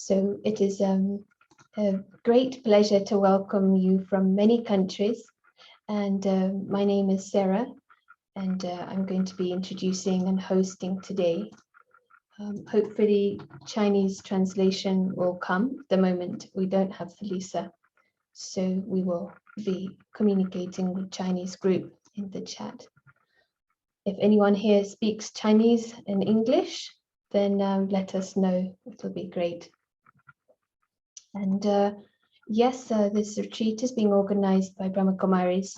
So it is a great pleasure to welcome you from many countries. And my name is Sarah, and I'm going to be introducing and hosting today. Hopefully Chinese translation will come. At the moment we don't have Felisa, so we will be communicating with Chinese group in the chat. If anyone here speaks Chinese and English, then let us know. It will be great. And yes, this retreat is being organized by Brahma Kumari's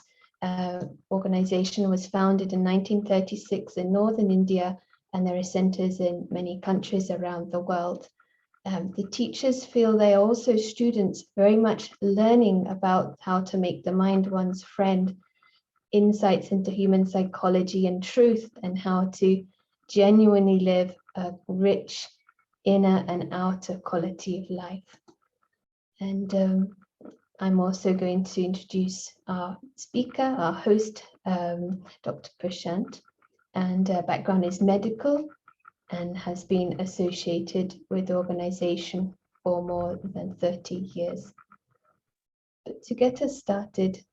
organization. Was founded in 1936 in northern India, and there are centers in many countries around the world. The teachers feel they are also students very much learning about how to make the mind one's friend, insights into human psychology and truth, and how to genuinely live a rich inner and outer quality of life. And I'm also going to introduce our speaker, our host, Dr. Prashant, and background is medical and has been associated with the organization for more than 30 years. But to get us started,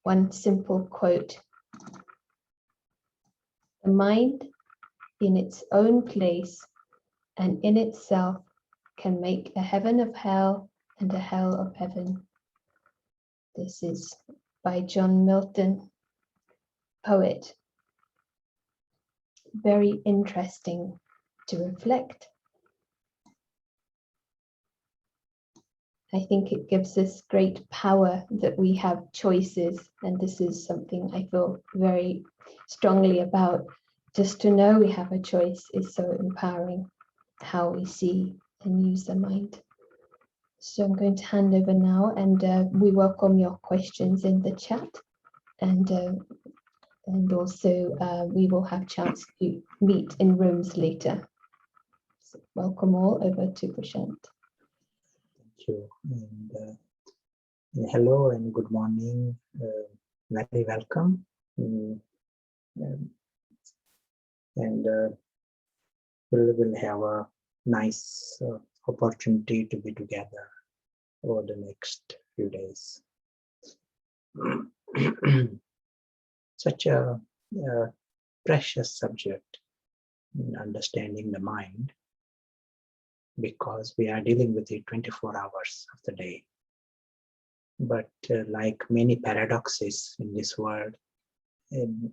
one simple quote: "The mind in its own place and in itself can make a heaven of hell and a hell of heaven." This is by John Milton, poet. Very interesting to reflect. I think it gives us great power that we have choices, and this is something I feel very strongly about. Just to know we have a choice is so empowering, how we see and use the mind. So I'm going to hand over now, and we welcome your questions in the chat, and also we will have chance to meet in rooms later. So welcome all. Over to Prashant. Thank you. And hello and good morning. Very welcome. We'll have a nice opportunity to be together over the next few days. Such a precious subject in understanding the mind, because we are dealing with it 24 hours of the day. But like many paradoxes in this world, in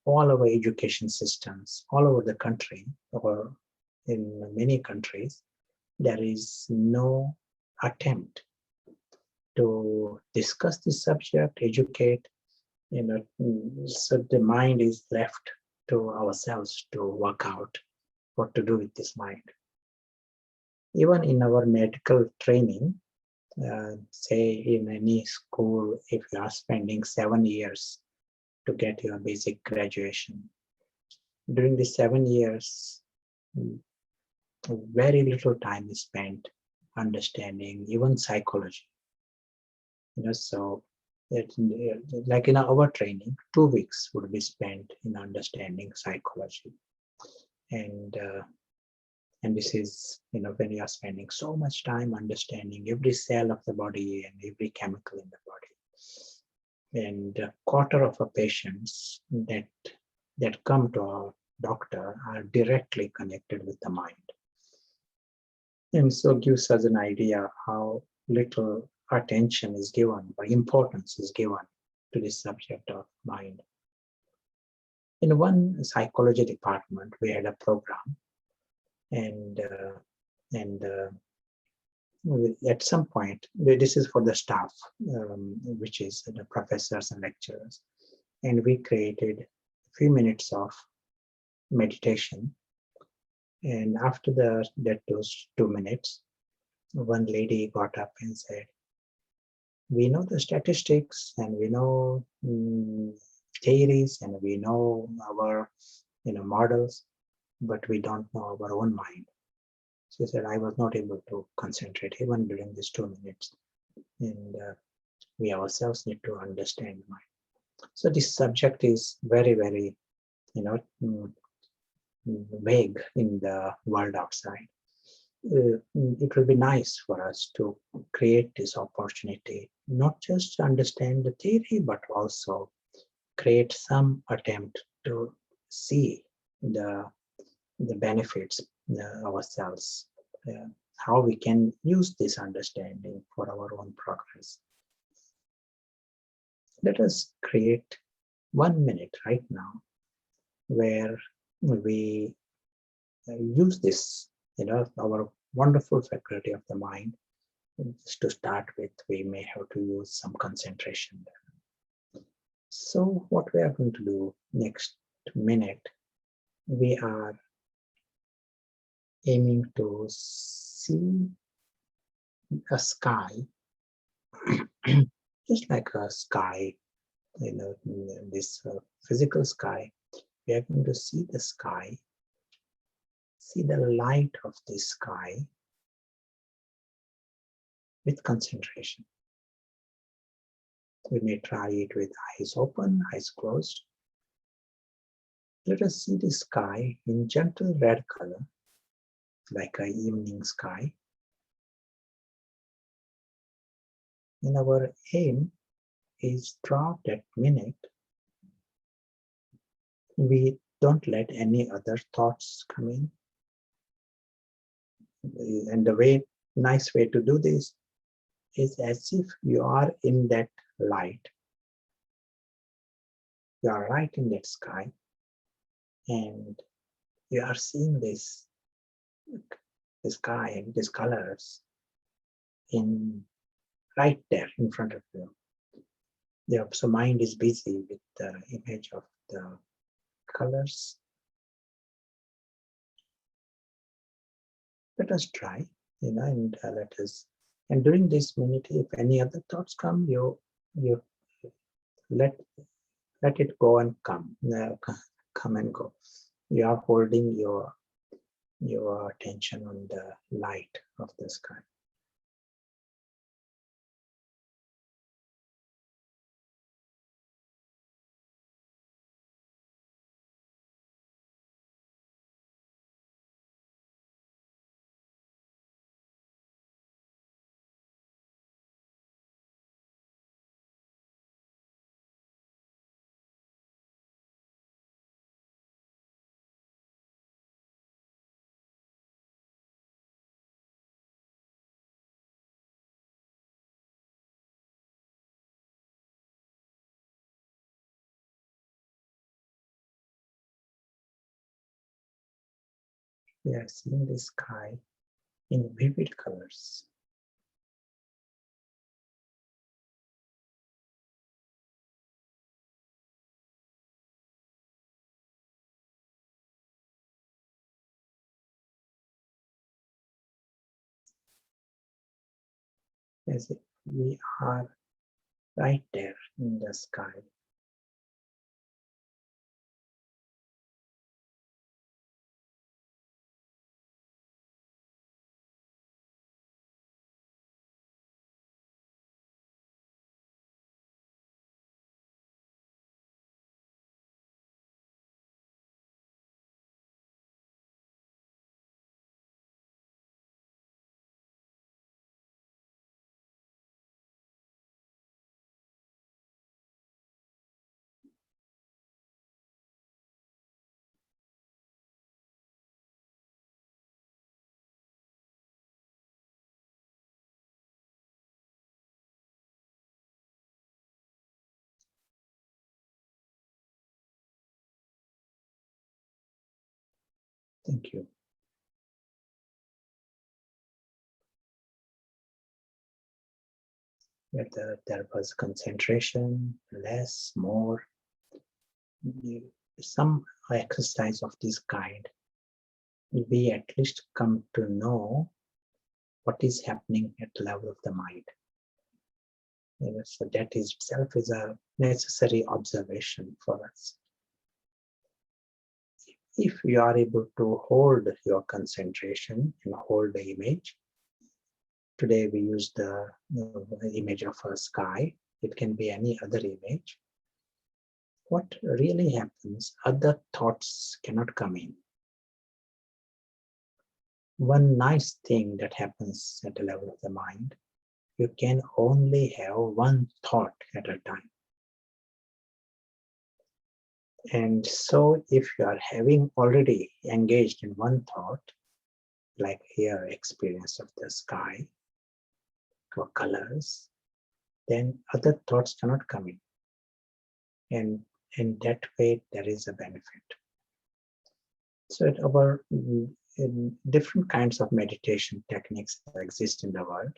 all our education systems, all over the country, or in many countries, there is no attempt to discuss this subject, educate, so the mind is left to ourselves to work out what to do with this mind. Even in our medical training, say in any school, if you are spending 7 years to get your basic graduation, during the 7 years, very little time is spent understanding even psychology. So like in our training, 2 weeks would be spent in understanding psychology. And this is, when you are spending so much time understanding every cell of the body and every chemical in the body. And a quarter of our patients that come to our doctor are directly connected with the mind. And so gives us an idea how little attention is given, or importance is given to this subject of mind. In one psychology department, we had a program, and at some point, this is for the staff, which is the professors and lecturers, and we created a few minutes of meditation. And after those 2 minutes, one lady got up and said, "We know the statistics, and we know theories, and we know our models, but we don't know our own mind." She said, "I was not able to concentrate even during these 2 minutes, and we ourselves need to understand the mind." So this subject is very, very vague in the world outside. it will be nice for us to create this opportunity, not just to understand the theory, but also create some attempt to see the benefits ourselves, how we can use this understanding for our own progress. Let us create 1 minute right now where we use this, our wonderful faculty of the mind. Just to start with, we may have to use some concentration. So what we are going to do next minute, we are aiming to see a sky, just like a sky, this physical sky. We are going to see the sky, see the light of the sky with concentration. We may try it with eyes open, eyes closed. Let us see the sky in gentle red color, like an evening sky. And our aim is throughout that minute, we don't let any other thoughts come in. And the nice way to do this is as if you are in that light. You are right in that sky, and you are seeing the sky and these colors in right there in front of you. So mind is busy with the image of the colors. Let us try, and let us. And during this minute, if any other thoughts come, you let it go and come and go. You are holding your attention on the light of the sky. We are seeing the sky in vivid colors. As if we are right there in the sky. Thank you. Whether there was concentration, less, more, some exercise of this kind, we at least come to know what is happening at the level of the mind. So that itself is a necessary observation for us. If you are able to hold your concentration and hold the image, today we use the image of a sky. It can be any other image. What really happens, other thoughts cannot come in. one nice thing that happens at the level of the mind, you can only have one thought at a time. And so if you are having already engaged in one thought, like here experience of the sky or colors, then other thoughts cannot come in. And in that way, there is a benefit. So different kinds of meditation techniques exist in the world,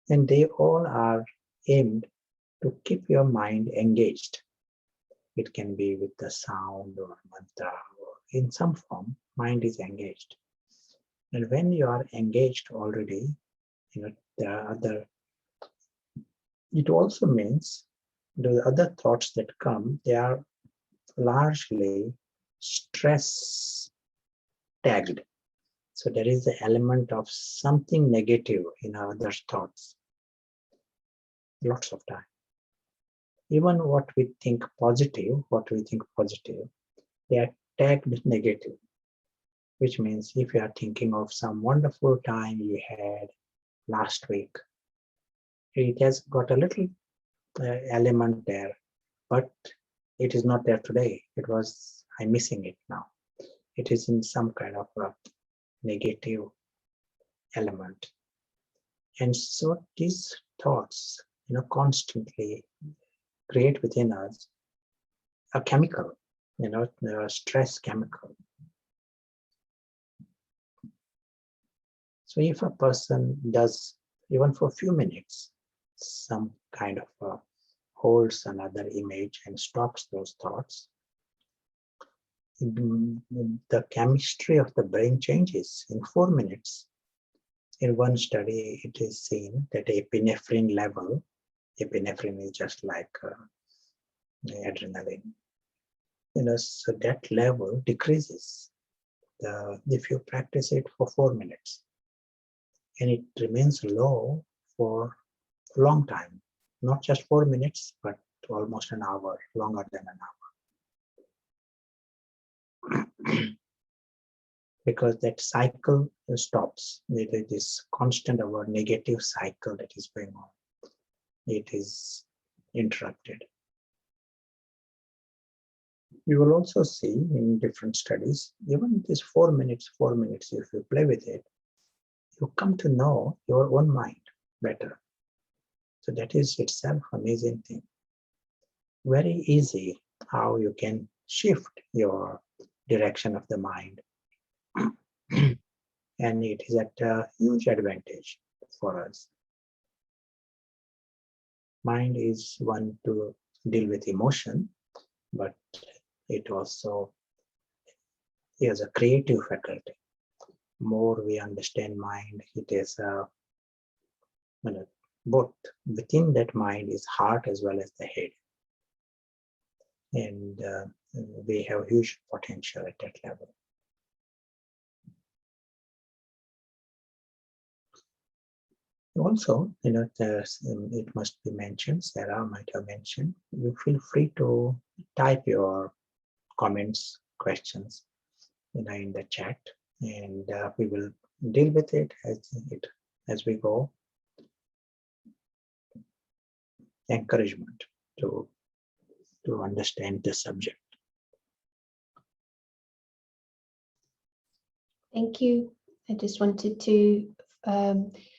and they all are aimed to keep your mind engaged. It can be with the sound or mantra, or in some form, mind is engaged. And when you are engaged already, it also means the other thoughts that come, they are largely stress tagged. So there is the element of something negative in our other thoughts, lots of time. Even what we think positive, they are tagged negative, which means if you are thinking of some wonderful time you had last week, it has got a little element there, but it is not there today. I'm missing it now. It is in some kind of a negative element. And so these thoughts, constantly create within us a chemical, a stress chemical. So if a person does, even for a few minutes, some kind of holds another image and stops those thoughts, the chemistry of the brain changes in 4 minutes. In one study, it is seen that epinephrine level, epinephrine is just like adrenaline, so that level decreases if you practice it for 4 minutes, and it remains low for a long time, not just 4 minutes, but almost an hour, longer than an hour. Because that cycle stops. There is this constant negative cycle that is going on. It is interrupted. You will also see in different studies, even this 4 minutes, if you play with it, you come to know your own mind better. So that is itself an amazing thing. Very easy how you can shift your direction of the mind. And it is at a huge advantage for us. Mind is one to deal with emotion, but it also is a creative faculty. More we understand mind, it is both within that mind is heart as well as the head. And we have huge potential at that level. Also, it must be mentioned, Sarah might have mentioned, you feel free to type your comments, questions, in the chat, and we will deal with it as we go. Encouragement to understand the subject. Thank you. I just wanted to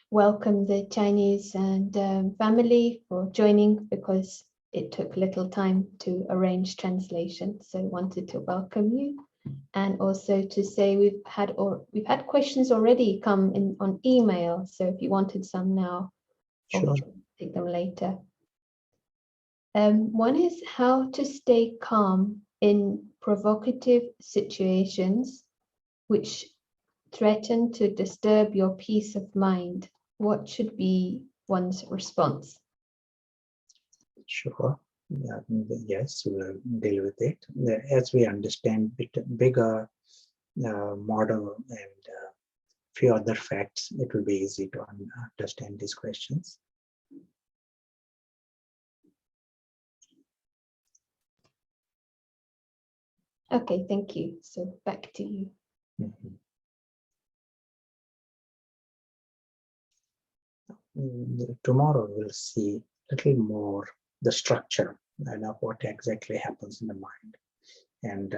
welcome the Chinese and family for joining, because it took little time to arrange translation. So I wanted to welcome you, and also to say we've had questions already come in on email. So if you wanted some now, Sure. I'll take them later. One is how to stay calm in provocative situations which threaten to disturb your peace of mind. What should be one's response? Sure. Yes, we'll deal with it. As we understand bigger model and few other facts, it will be easy to understand these questions. Okay, thank you. So back to you. Mm-hmm. tomorrow we'll see a little more the structure and of what exactly happens in the mind and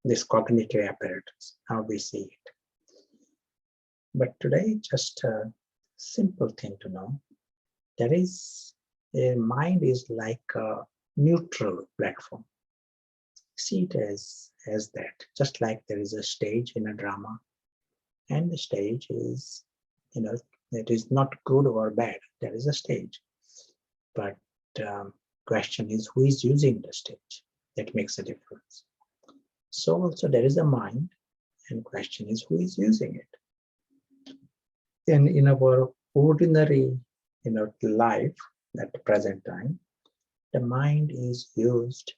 this cognitive apparatus, how we see it. But today, just a simple thing to know, there is a mind is like a neutral platform. See it as that, just like there is a stage in a drama, and the stage is, it is not good or bad. There is a stage, but question is who is using the stage. That makes a difference. So also there is a mind, and question is who is using it. And in our ordinary, life at the present time, the mind is used,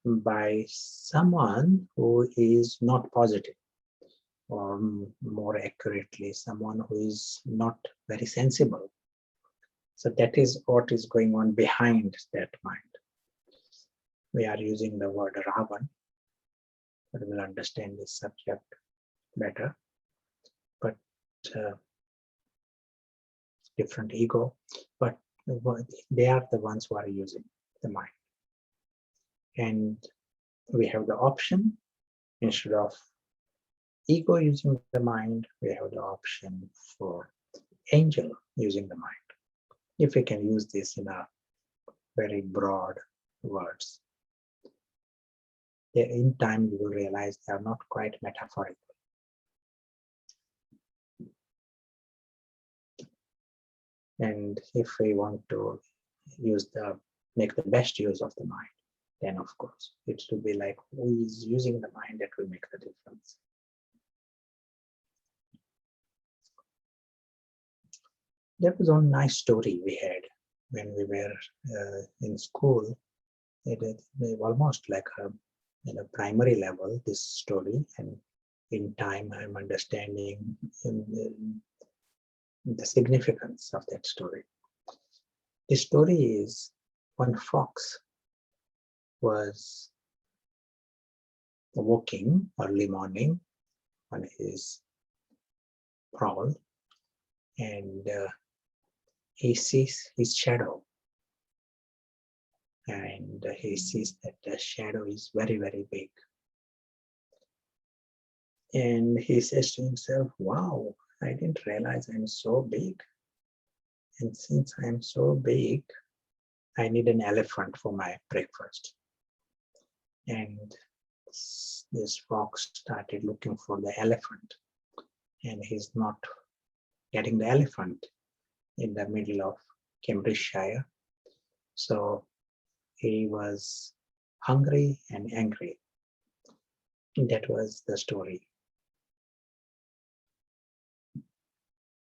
by someone who is not positive, or more accurately, someone who is not very sensible. So that is what is going on behind that mind. We are using the word Ravan, but we'll understand this subject better. But different ego, but they are the ones who are using the mind. And we have the option, instead of ego using the mind, we have the option for angel using the mind. If we can use this in a very broad words. In time you will realize they are not quite metaphorical. And if we want to make the best use of the mind, then of course it should be like who is using the mind that will make the difference. There was one nice story we had when we were in school. It was almost like a primary level, this story, and in time I'm understanding the significance of that story. The story is one fox was walking early morning on his prowl, and he sees his shadow, and he sees that the shadow is very, very big. And he says to himself, wow, I didn't realize I'm so big. And since I'm so big, I need an elephant for my breakfast. And this fox started looking for the elephant, and he's not getting the elephant in the middle of Cambridgeshire. So he was hungry and angry. That was the story.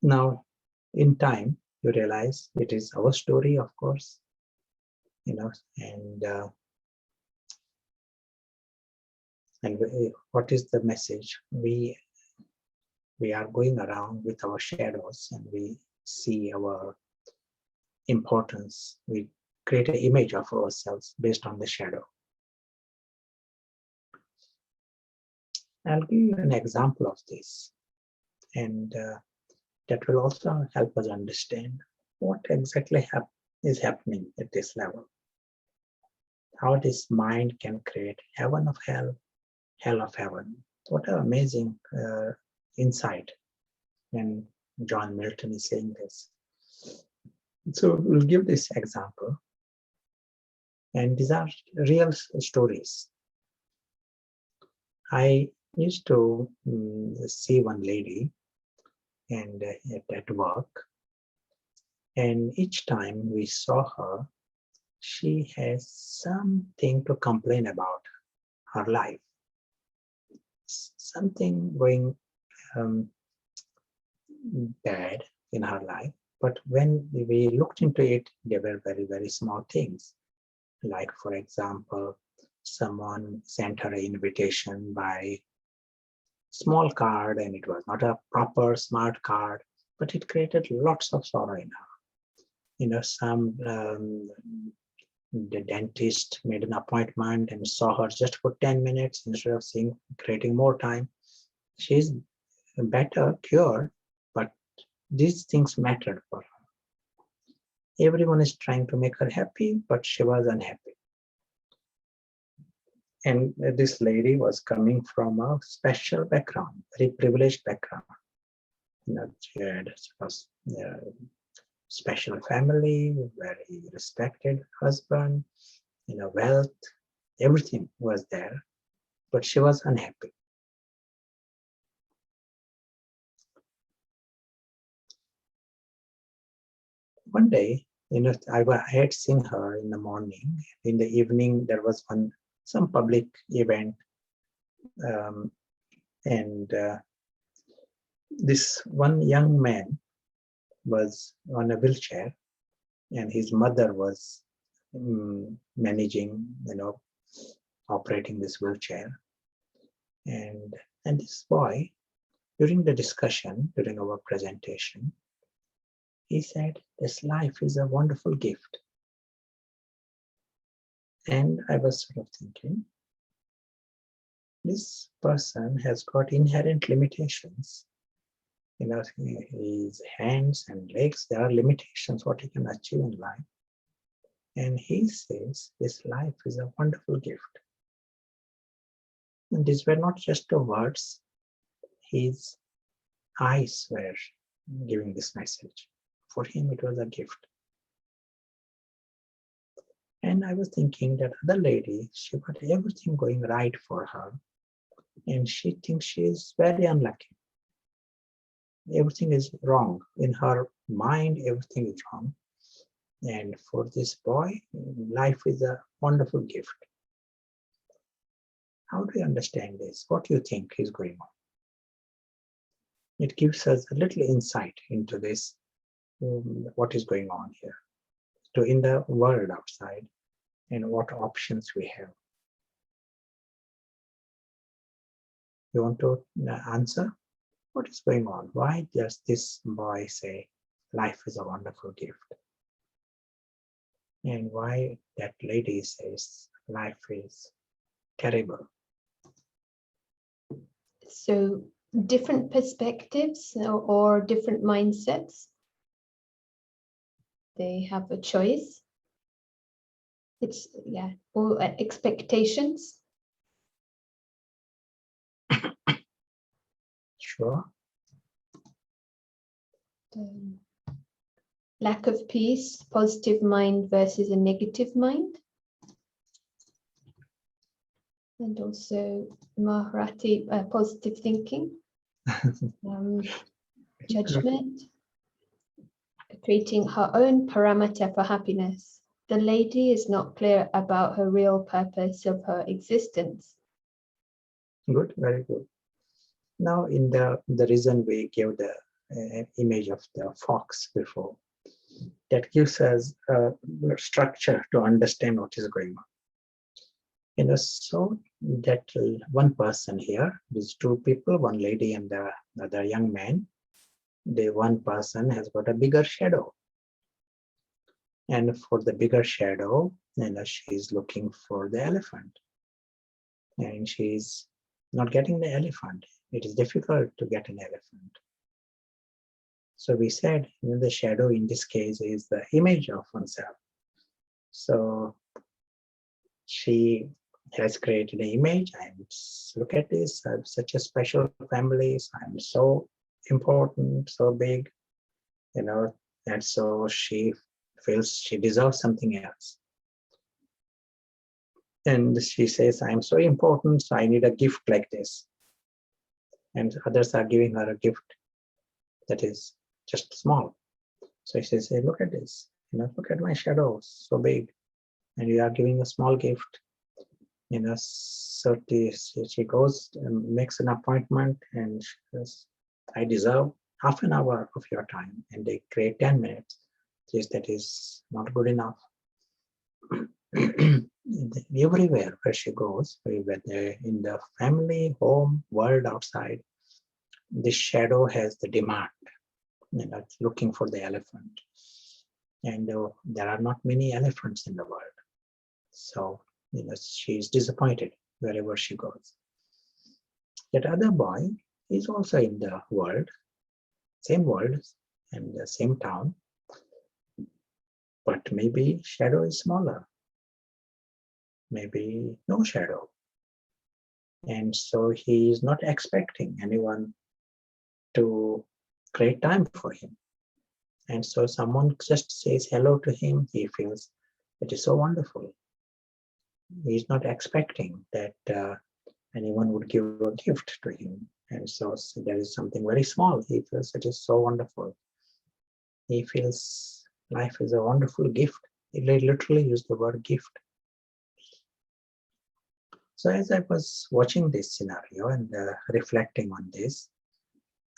Now, in time, you realize it is our story, of course, and what is the message? We are going around with our shadows, and we see our importance. We create an image of ourselves based on the shadow. I'll give you an example of this, and that will also help us understand what exactly is happening at this level. How this mind can create heaven of hell, hell of heaven. What an amazing insight when John Milton is saying this. So we'll give this example, and these are real stories. I used to see one lady and at work, and each time we saw her, she has something to complain about her life, something going bad in her life. But when we looked into it, there were very, very small things. Like, for example, someone sent her an invitation by small card, and it was not a proper smart card, but it created lots of sorrow in her. The dentist made an appointment and saw her just for 10 minutes instead of creating more time. She's better, cured, but these things mattered for her. Everyone is trying to make her happy, but she was unhappy. And this lady was coming from a special background, very privileged background. She had a special family, very respected husband, wealth, everything was there, but she was unhappy. One day, I had seen her in the morning. In the evening, there was some public event, and this one young man was on a wheelchair, and his mother was managing, operating this wheelchair. And this boy, during the discussion, during our presentation, he said, "This life is a wonderful gift." And I was sort of thinking, this person has got inherent limitations. His hands and legs, there are limitations what he can achieve in life. And he says, this life is a wonderful gift. And these were not just the words, his eyes were giving this message. For him, it was a gift. And I was thinking that other lady, she got everything going right for her. And she thinks she is very unlucky. Everything is wrong. In her mind, everything is wrong. And for this boy, life is a wonderful gift. How do you understand this? What do you think is going on? It gives us a little insight into this, what is going on here, in the world outside, and what options we have. You want to answer? What is going on? Why does this boy say life is a wonderful gift? And why that lady says life is terrible? So different perspectives or different mindsets. They have a choice. It's, or expectations. Sure. Lack of peace, positive mind versus a negative mind. And also Maharati, positive thinking, judgment, creating her own parameter for happiness. The lady is not clear about her real purpose of her existence. Good, very good. Now, in the reason we gave the image of the fox before, that gives us a structure to understand what is going on. So that one person here, these two people, one lady and the other young man, the one person has got a bigger shadow. And for the bigger shadow, she's looking for the elephant. And she's not getting the elephant. It is difficult to get an elephant. So we said, the shadow in this case is the image of oneself. So she has created an image. Look at this, I have such a special family. I'm so important, so big, and so she feels she deserves something else. And she says, I'm so important, so I need a gift like this. And others are giving her a gift that is just small. So she says, hey, look at this, look at my shadow, so big. And you are giving a small gift. So she goes and makes an appointment, and she says, I deserve half an hour of your time. And they create 10 minutes. Yes, that is not good enough. Everywhere where she goes, whether in the family, home, world, outside, this shadow has the demand. It's looking for the elephant. And there are not many elephants in the world. So, she's disappointed wherever she goes. That other boy is also in the world, same world, and the same town, but maybe shadow is smaller, maybe no shadow. And so he is not expecting anyone to create time for him. And so someone just says hello to him, he feels it is so wonderful. He is not expecting that anyone would give a gift to him. And so there is something very small. He feels it is so wonderful. He feels life is a wonderful gift. He literally used the word gift. So as I was watching this scenario and reflecting on this,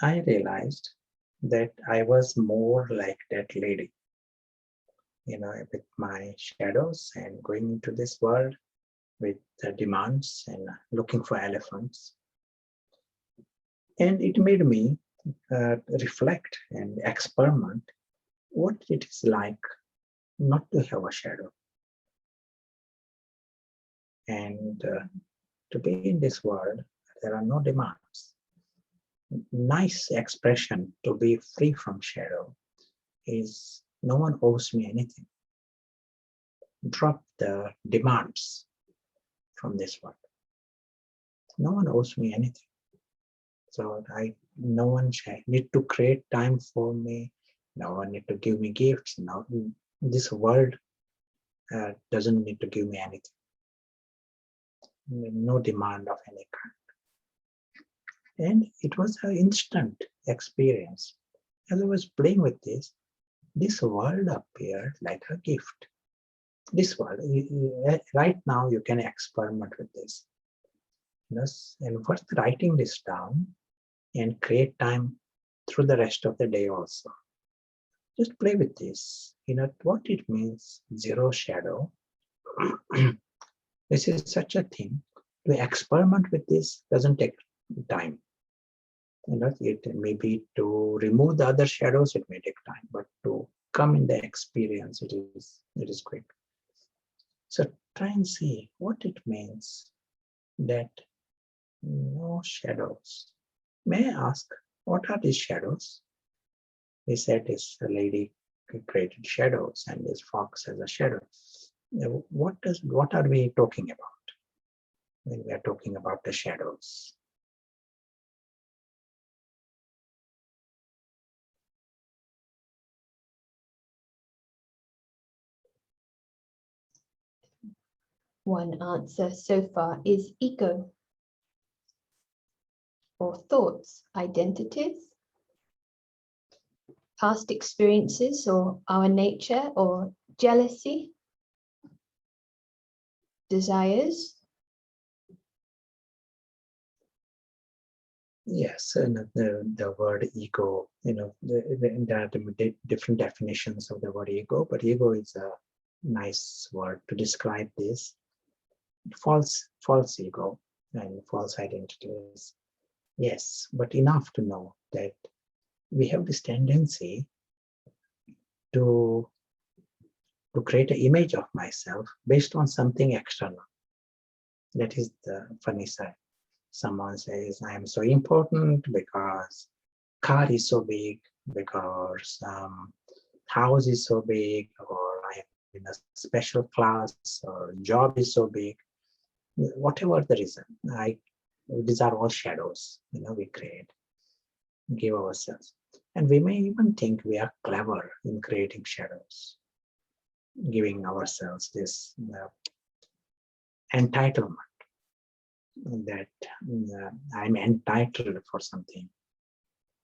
I realized that I was more like that lady, with my shadows and going into this world with the demands and looking for elephants. And it made me reflect and experiment what it is like not to have a shadow. And to be in this world, there are no demands. Nice expression to be free from shadow is no one owes me anything. Drop the demands from this world. No one owes me anything. So no one need to create time for me. No one need to give me gifts. No, this world doesn't need to give me anything. No demand of any kind. And it was an instant experience. As I was playing with this world appeared like a gift. This world, right now you can experiment with this. And worth writing this down and create time through the rest of the day also. Just play with this. What it means, zero shadow. This is such a thing. To experiment with this doesn't take time. It may be to remove the other shadows, it may take time, but to come in the experience, it is quick. So try and see what it means that no shadows. May I ask, what are these shadows? They said this lady created shadows and this fox has a shadow. What are we talking about when we are talking about the shadows? One answer so far is ego, or thoughts, identities, past experiences, or our nature, or jealousy, desires. Yes, and the word ego, there are different definitions of the word ego, but ego is a nice word to describe this. False ego and false identities. Yes, but enough to know that we have this tendency to create an image of myself based on something external. That is the funny side. Someone says, I am so important because car is so big, because house is so big, or I am in a special class, or job is so big. Whatever the reason, these are all shadows, we create, give ourselves. And we may even think we are clever in creating shadows, giving ourselves this entitlement that I'm entitled for something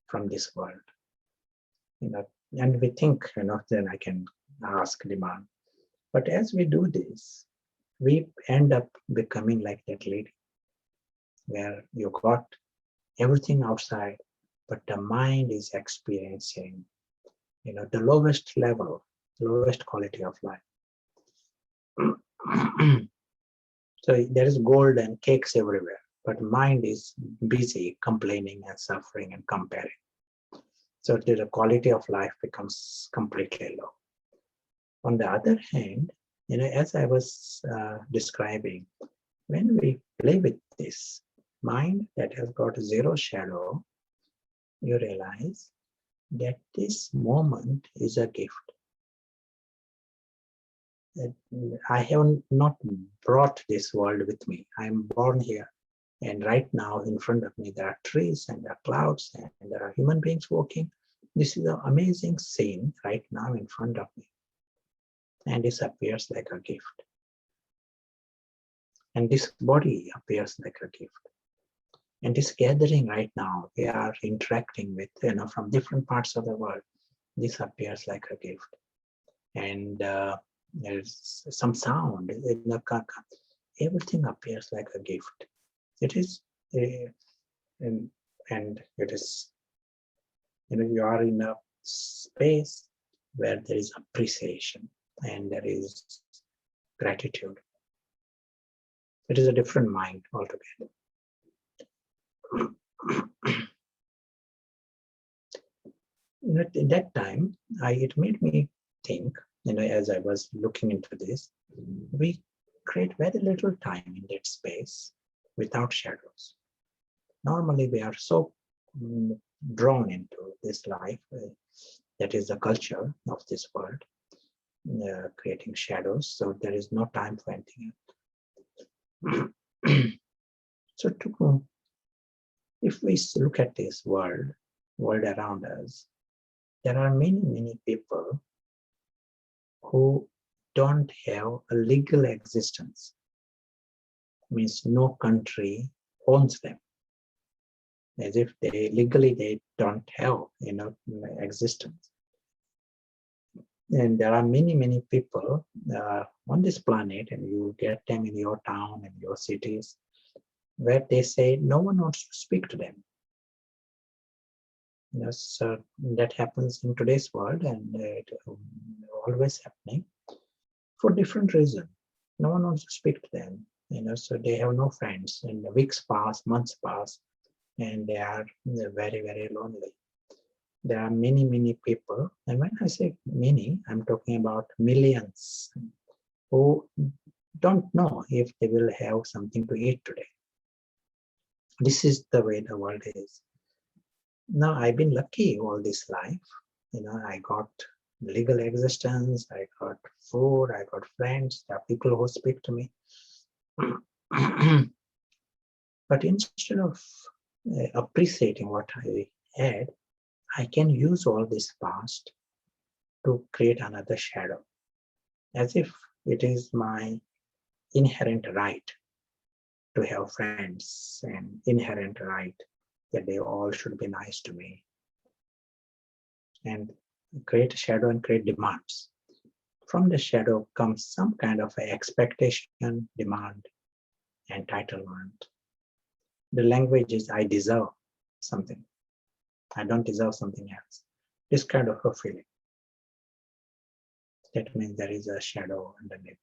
from this world. And we think, then I can ask, demand. But as we do this, we end up becoming like that lady, where you got everything outside, but the mind is experiencing, the lowest level, lowest quality of life. So there is gold and cakes everywhere, but mind is busy complaining and suffering and comparing. So the quality of life becomes completely low. On the other hand, as I was describing, when we play with this mind that has got zero shadow, you realize that this moment is a gift. That I have not brought this world with me. I am born here. And right now in front of me, there are trees and there are clouds and there are human beings walking. This is an amazing scene right now in front of me. And this appears like a gift. And this body appears like a gift. And this gathering right now, we are interacting with, from different parts of the world. This appears like a gift. And there's some sound. Everything appears like a gift. It is, and it is, you are in a space where there is appreciation and there is gratitude. It is a different mind altogether. At that time, it made me think, as I was looking into this, we create very little time in that space without shadows. Normally, we are so drawn into this life, that is the culture of this world, creating shadows, so there is no time for anything else. So if we look at this world around us, there are many people who don't have a legal existence. Means no country owns them, as if they don't have existence. And there are many people on this planet, and you get them in your town and your cities, where they say no one wants to speak to them. So that happens in today's world, and it always happening for different reasons. No one wants to speak to them, so they have no friends, and weeks pass, months pass, and they are very lonely. There are many people, and when I say many, I'm talking about millions, who don't know if they will have something to eat today. This is the way the world is. Now, I've been lucky all this life. I got legal existence, I got food, I got friends, there are people who speak to me. But instead of appreciating what I had, I can use all this past to create another shadow, as if it is my inherent right to have friends and inherent right that they all should be nice to me, and create a shadow and create demands. From the shadow comes some kind of expectation, demand, entitlement. The language is I deserve something. I don't deserve something else. This kind of a feeling. That means there is a shadow underneath.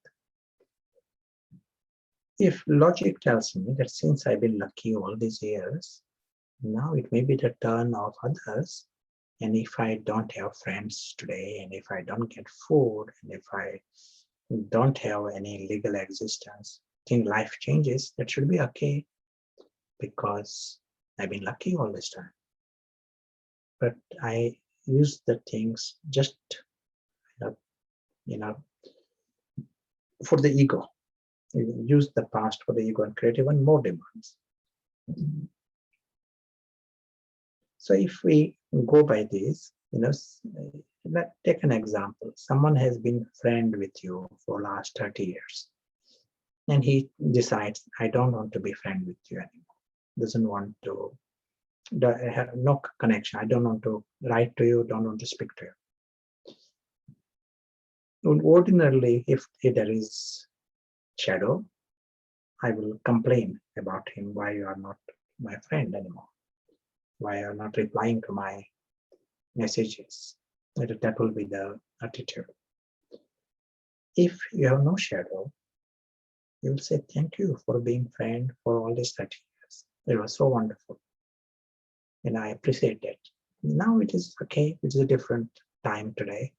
If logic tells me that since I've been lucky all these years, now it may be the turn of others, and if I don't have friends today, and if I don't get food, and if I don't have any legal existence, think life changes, that should be okay, because I've been lucky all this time. But I use the things just for the ego. Use the past for the ego and create even more demands. So if we go by this, let's take an example. Someone has been a friend with you for last 30 years. And he decides, I don't want to be friend with you anymore. Doesn't want to, have no connection. I don't want to write to you, don't want to speak to you. Ordinarily, if there is shadow, I will complain about him, why you are not my friend anymore. Why you are not replying to my messages. That will be the attitude. If you have no shadow, you will say, thank you for being friend for all these 30 years. It was so wonderful. And I appreciate it. Now it is okay. It is a different time today.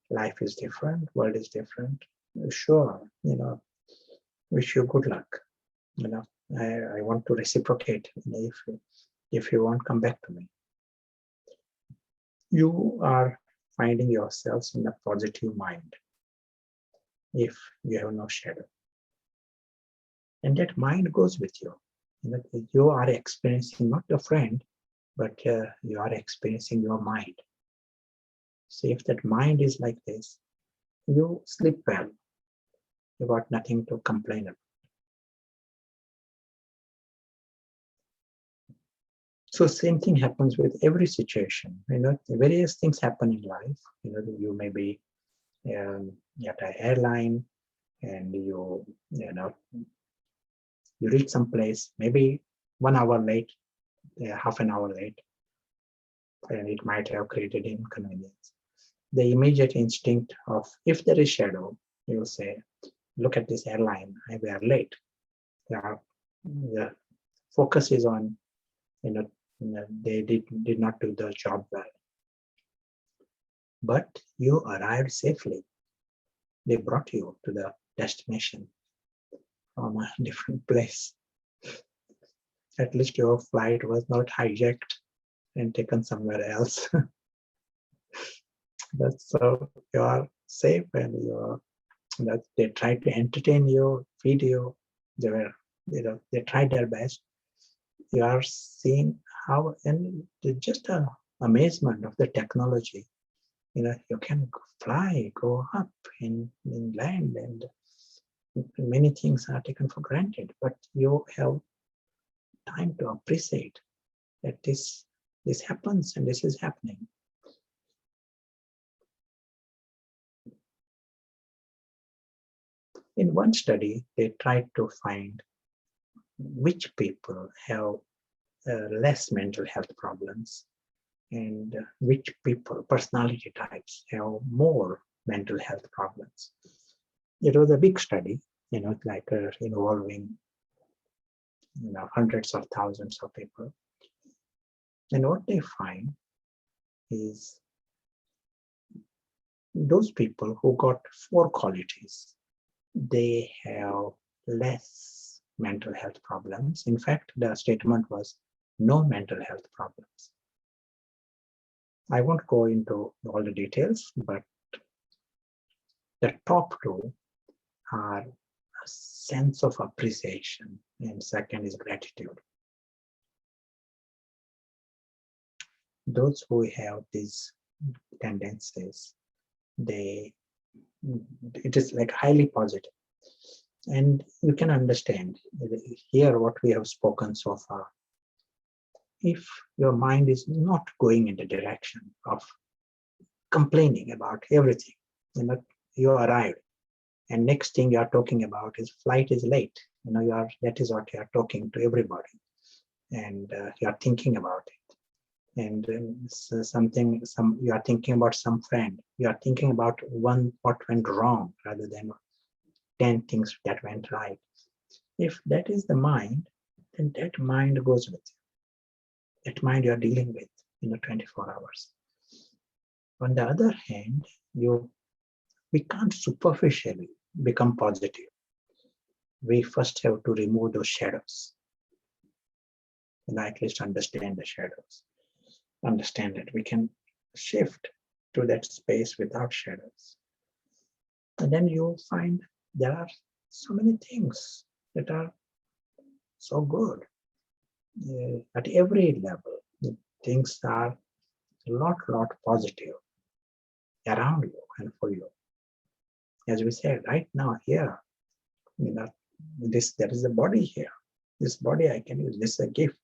Life is different. World is different. Sure, wish you good luck. I want to reciprocate. If you won't come back to me. you are finding yourselves in a positive mind if you have no shadow. And that mind goes with you. You are experiencing not your friend, but you are experiencing your mind. So if that mind is like this, you sleep well. You got nothing to complain about. So same thing happens with every situation. Various things happen in life. You may be at an airline and you reach some place, maybe 1 hour late, half an hour late, and it might have created inconvenience. The immediate instinct of, if there is shadow, you will say, look at this airline, we are late. The focus is on, they did not do the job well. But you arrived safely. They brought you to the destination from a different place. At least your flight was not hijacked and taken somewhere else. So you are safe, and they tried to entertain you, feed you. They tried their best. You are seeing how, and just an amazement of the technology. You can fly, go up in land, and many things are taken for granted, but you have time to appreciate that this happens and this is happening. In one study, they tried to find which people have less mental health problems and which people, personality types, have more mental health problems. It was a big study, involving hundreds of thousands of people. And what they find is those people who got 4 qualities, they have less mental health problems. In fact, the statement was no mental health problems. I won't go into all the details, but the top 2 are a sense of appreciation, and second is gratitude. Those who have these tendencies, it is like highly positive. And you can understand here what we have spoken so far. If your mind is not going in the direction of complaining about everything, you arrived, and next thing you are talking about is flight is late. That is what you are talking to everybody, and you are thinking about it. And you are thinking about some friend. You are thinking about what went wrong rather than 10 things that went right. If that is the mind, then that mind goes with you. That mind you are dealing with 24 hours. On the other hand, we can't superficially become positive. We first have to remove those shadows. At least understand the shadows. Understand that we can shift to that space without shadows. And then you find there are so many things that are so good. At every level, things are a lot positive around you and for you. As we said, right now here, there is a body here. This body I can use. This is a gift.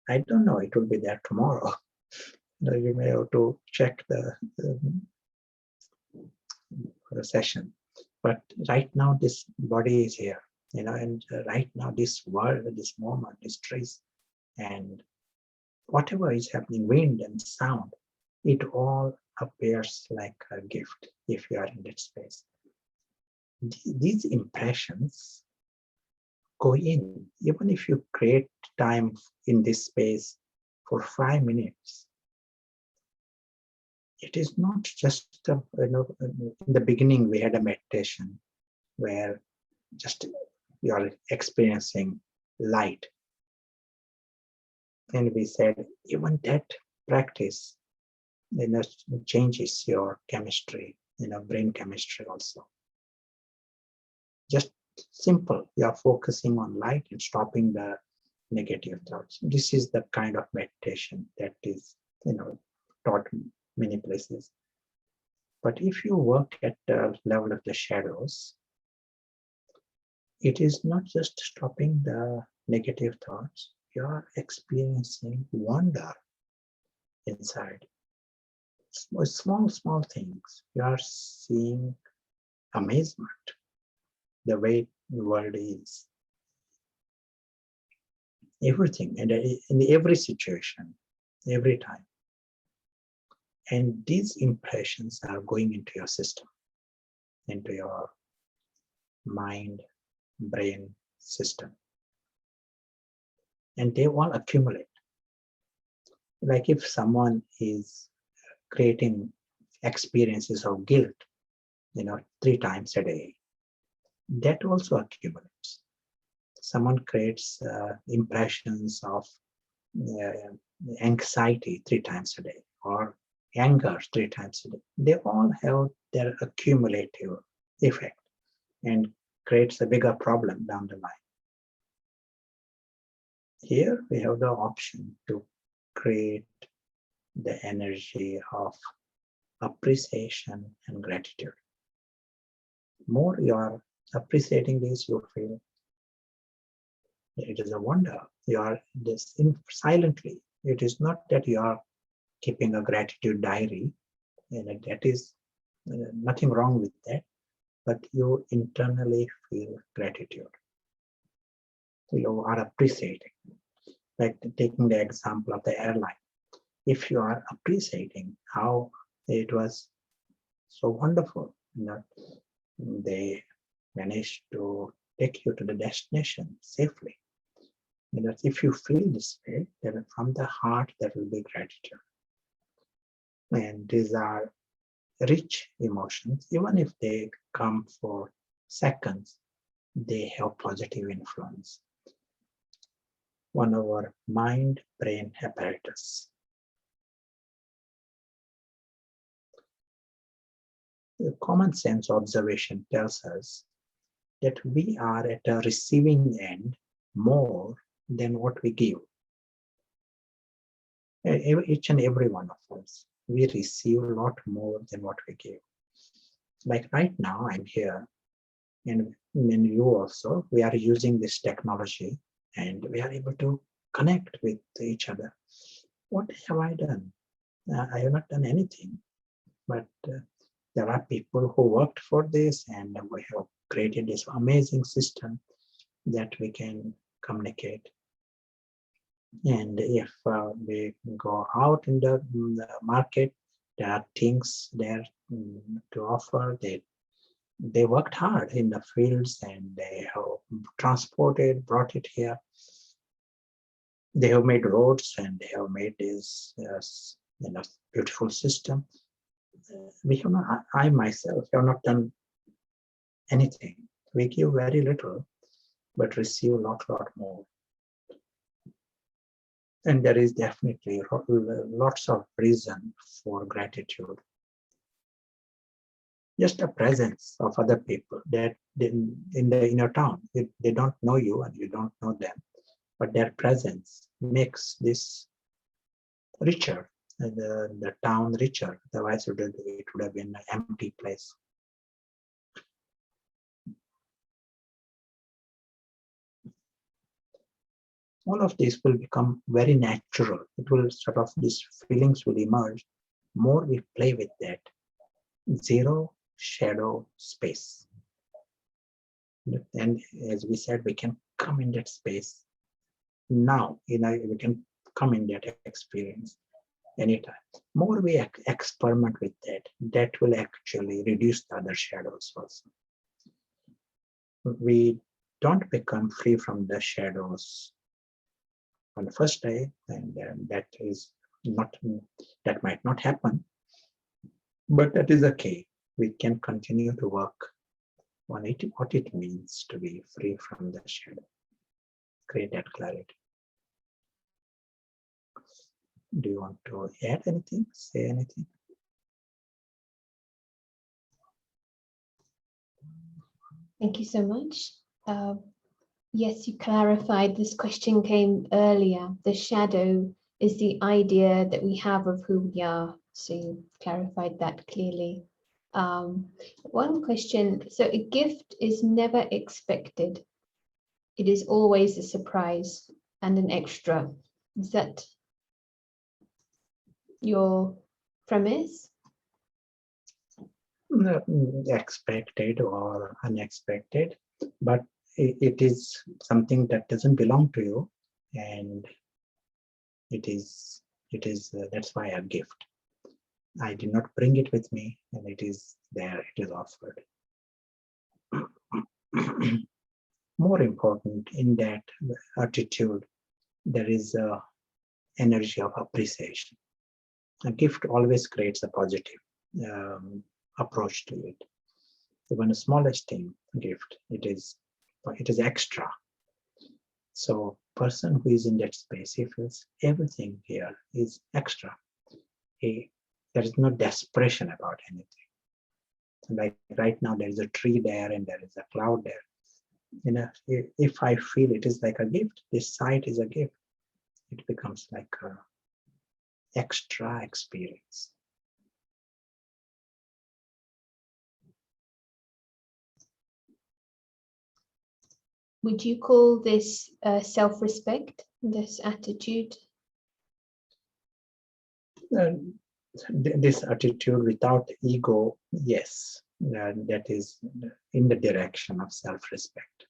I don't know, it will be there tomorrow. You may have to check the session. But right now, this body is here, and right now, this world, this moment, this trees, and whatever is happening, wind and sound, it all appears like a gift if you are in that space. These impressions go in, even if you create time in this space for 5 minutes. It is not just, in the beginning we had a meditation where just you are experiencing light. And we said, even that practice changes your chemistry, brain chemistry also. Just simple, you are focusing on light and stopping the negative thoughts. This is the kind of meditation that is, taught in many places. But if you work at the level of the shadows, it is not just stopping the negative thoughts, you are experiencing wonder inside. Small things. You are seeing amazement, the way the world is. Everything, and in every situation, every time. And these impressions are going into your system, into your mind, brain system. And they all accumulate. Like if someone is creating experiences of guilt, 3 times a day, that also accumulates. Someone creates impressions of anxiety 3 times a day, or anger 3 times a day. They all have their accumulative effect and creates a bigger problem down the line. Here we have the option to create the energy of appreciation and gratitude. More you are appreciating this, you feel it is a wonder. You are this silently. It is not that you are keeping a gratitude diary, and that is nothing wrong with that, but you internally feel gratitude. You are appreciating. Like taking the example of the airline. If you are appreciating how it was so wonderful that they managed to take you to the destination safely. If you feel this way, then from the heart there will be gratitude. And these are rich emotions. Even if they come for seconds, they have positive influence on our mind-brain apparatus. The common sense observation tells us that we are at a receiving end more than what we give. Each and every one of us, we receive a lot more than what we give. Like right now, I'm here, and you also, we are using this technology, and we are able to connect with each other. What have I done? I have not done anything, but there are people who worked for this, and we have created this amazing system that we can communicate. And if we go out in the market, there are things there to offer. They worked hard in the fields, and they have transported, brought it here. They have made roads, and they have made this beautiful system. We have not, I myself have not done anything. We give very little, but receive a lot more. And there is definitely lots of reason for gratitude. Just the presence of other people that in your town, they don't know you and you don't know them, but their presence makes this richer, the town richer. Otherwise, it would have been an empty place. All of this will become very natural. It will these feelings will emerge. More we play with that. Zero shadow space. And as we said, we can come in that space now. We can come in that experience anytime. More we experiment with that will actually reduce the other shadows also. We don't become free from the shadows on the first day, and that might not happen, but that is okay. We can continue to work on it, what it means to be free from the shadow. Create that clarity. Do you want to add anything, say anything? Thank you so much. Yes, you clarified this question came earlier. The shadow is the idea that we have of who we are. So you clarified that clearly. One question, so a gift is never expected. It is always a surprise and an extra. Is that your premise? Expected or unexpected, but it is something that doesn't belong to you, and it is that's why a gift. I did not bring it with me, and it is there, it is offered. More important, in that attitude, there is a energy of appreciation. A gift always creates a positive approach to it. Even the smallest thing, gift, it is extra. So person who is in that space, he feels everything here is extra. There is no desperation about anything. Like right now, there is a tree there and there is a cloud there. You know, if I feel it is like a gift, this sight is a gift, it becomes like a extra experience. Would you call this self-respect, this attitude? This attitude without ego, yes, that is in the direction of self-respect.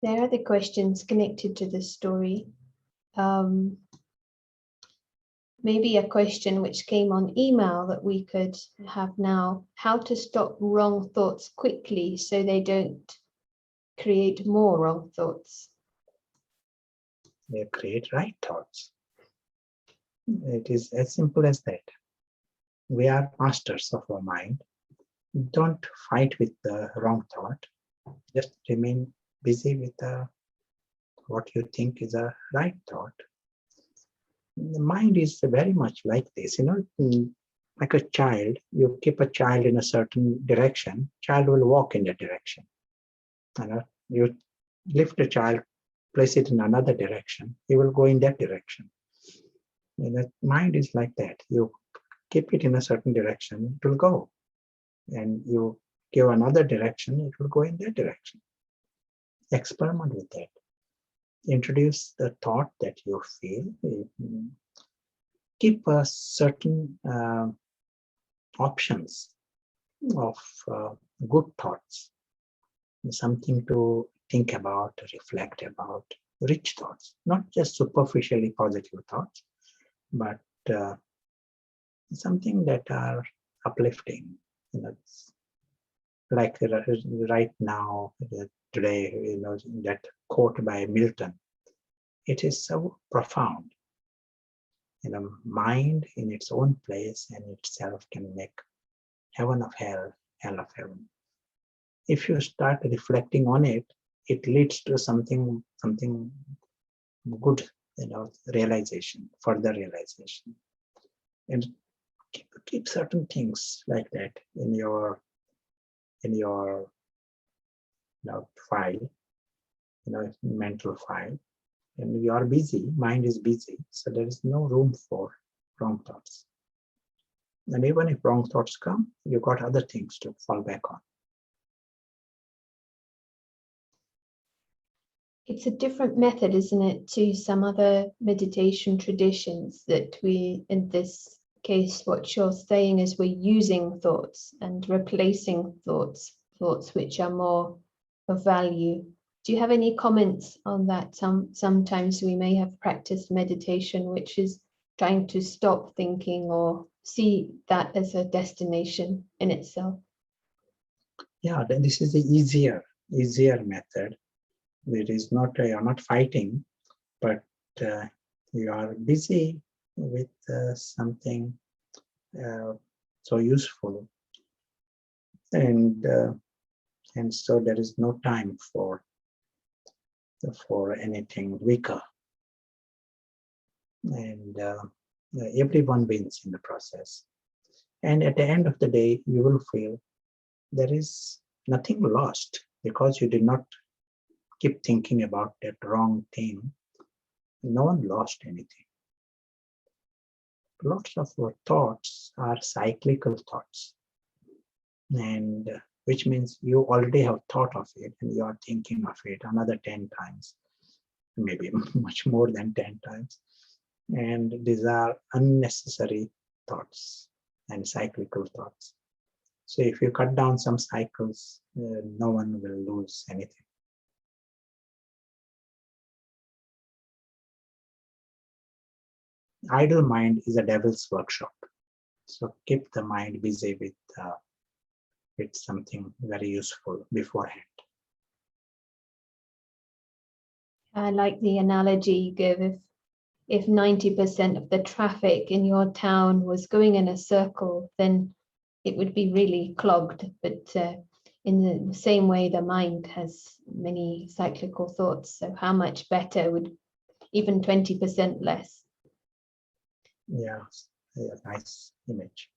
There are the questions connected to this story. Maybe a question which came on email that we could have now: how to stop wrong thoughts quickly so they don't create more wrong thoughts. They create right thoughts. It is as simple as that. We are masters of our mind. Don't fight with the wrong thought. Just remain busy with what you think is a right thought. The mind is very much like this, like a child. You keep a child in a certain direction, child will walk in that direction. You lift a child, place it in another direction, he will go in that direction. The mind is like that. You keep it in a certain direction, it will go. And you give another direction, it will go in that direction. Experiment with that. Introduce the thought that you feel. Keep a certain options of good thoughts, something to think about, reflect about, rich thoughts, not just superficially positive thoughts, but something that are uplifting. Like right now, today, that quote by Milton, it is so profound. Mind in its own place and itself can make heaven of hell, hell of heaven. If you start reflecting on it, it leads to something good, realization, further realization. And keep certain things like that in your file, mental file. And you are busy, mind is busy, so there is no room for wrong thoughts. And even if wrong thoughts come, you got other things to fall back on. It's a different method, isn't it, to some other meditation traditions that we, in this case, what you're saying is we're using thoughts and replacing thoughts which are more of value. Do you have any comments on that? Sometimes we may have practiced meditation which is trying to stop thinking or see that as a destination in itself. Yeah, then this is the easier method. It is not, you're not fighting, but you are busy with something so useful. and so there is no time for anything weaker, and everyone wins in the process. And at the end of the day, you will feel there is nothing lost because you did not keep thinking about that wrong thing. No one lost anything. Lots of our thoughts are cyclical thoughts, and which means you already have thought of it and you are thinking of it another 10 times, maybe much more than 10 times. And these are unnecessary thoughts and cyclical thoughts. So if you cut down some cycles, no one will lose anything. Idle mind is a devil's workshop. So keep the mind busy with something very useful beforehand. I like the analogy you give. If 90% of the traffic in your town was going in a circle, then it would be really clogged. But in the same way, the mind has many cyclical thoughts. So how much better would even 20% less? Yeah, nice image.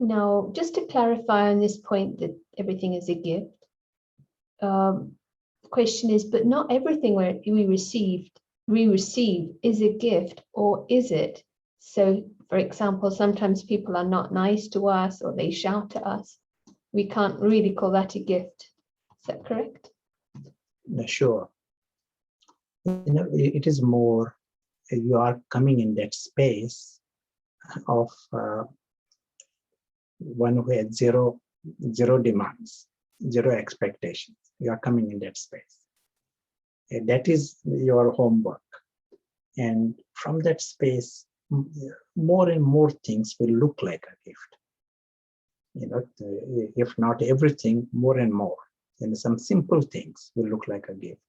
Now, just to clarify on this point that everything is a gift, the question is, but not everything we receive is a gift, or is it? So, for example, sometimes people are not nice to us or they shout at us. We can't really call that a gift. Is that correct? Sure. It is more, you are coming in that space of one who has zero demands, zero expectations. You are coming in that space. And that is your homework. And from that space, more and more things will look like a gift. If not everything, more and more. And some simple things will look like a gift.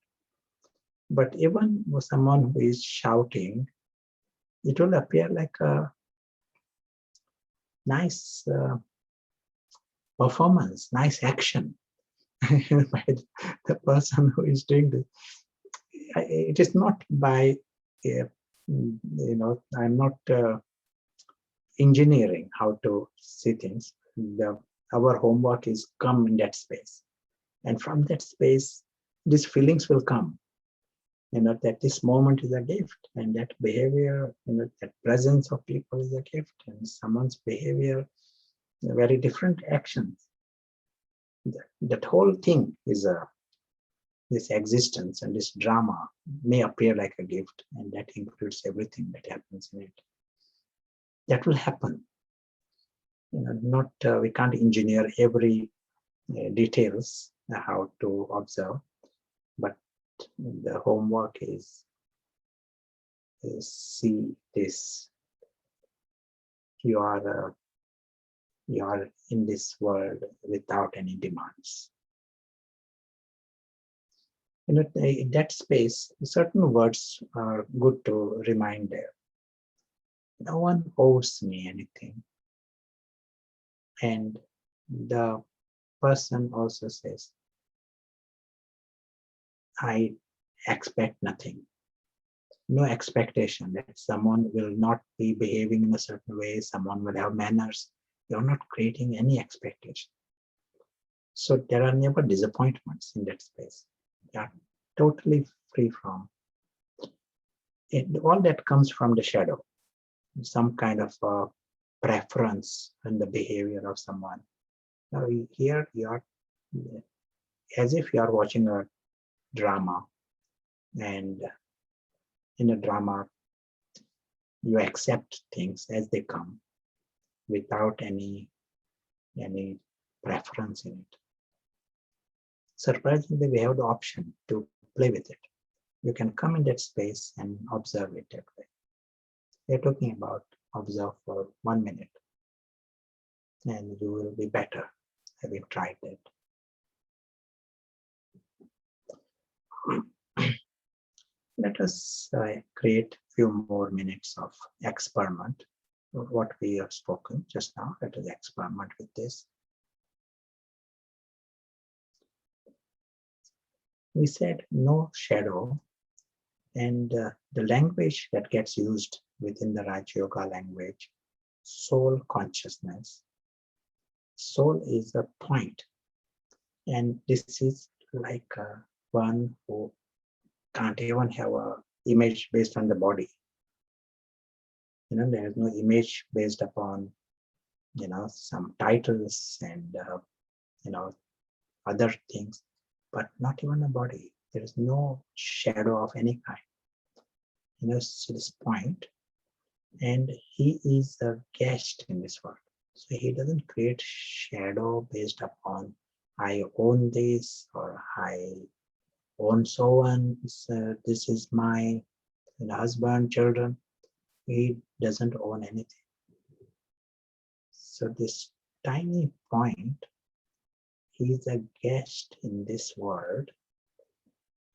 But even with someone who is shouting, it will appear like a nice performance, nice action by the person who is doing this. It is not by, I'm not engineering how to see things. Our homework is come in that space. And from that space, these feelings will come. That this moment is a gift, and that behavior, that presence of people is a gift, and someone's behavior, very different actions. That whole thing is this existence, and this drama may appear like a gift, and that includes everything that happens in it. That will happen. We can't engineer every details how to observe, but the homework is see this. You are in this world without any demands. In that space, certain words are good to remind there. No one owes me anything. And the person also says, I expect nothing. No expectation that someone will not be behaving in a certain way, someone will have manners. You're not creating any expectation. So there are never disappointments in that space. You are totally free from it. All that comes from the shadow, some kind of preference in the behavior of someone. Now here you are as if you are watching a drama, and in a drama you accept things as they come without any preference in it. Surprisingly, we have the option to play with it. You can come in that space and observe it that way. We're talking about observe for 1 minute, and you will be better having tried that. Let us create a few more minutes of experiment. what we have spoken just now. Let us experiment with this. We said no shadow, and the language that gets used within the Raj Yoga language, soul consciousness. Soul is a point, and this is like one who can't even have a image based on the body. There is no image based upon some titles and other things, but not even a body. There is no shadow of any kind. To this point, and he is a guest in this world. So he doesn't create shadow based upon I own this or I own so on. This is my husband, children. He doesn't own anything. So this tiny point, he is a guest in this world,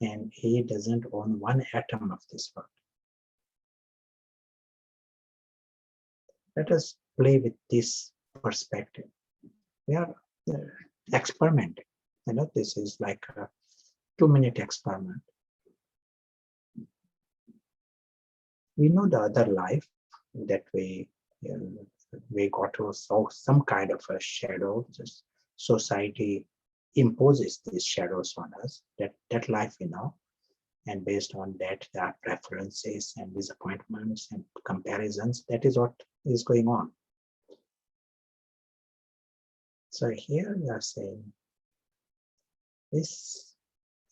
and he doesn't own one atom of this world. Let us play with this perspective. We are experimenting. This is like a 2-minute experiment. We know the other life that we got to solve some kind of a shadow. Just society imposes these shadows on us. That life we know, and based on that, there are preferences and disappointments and comparisons. That is what is going on. So here we are saying this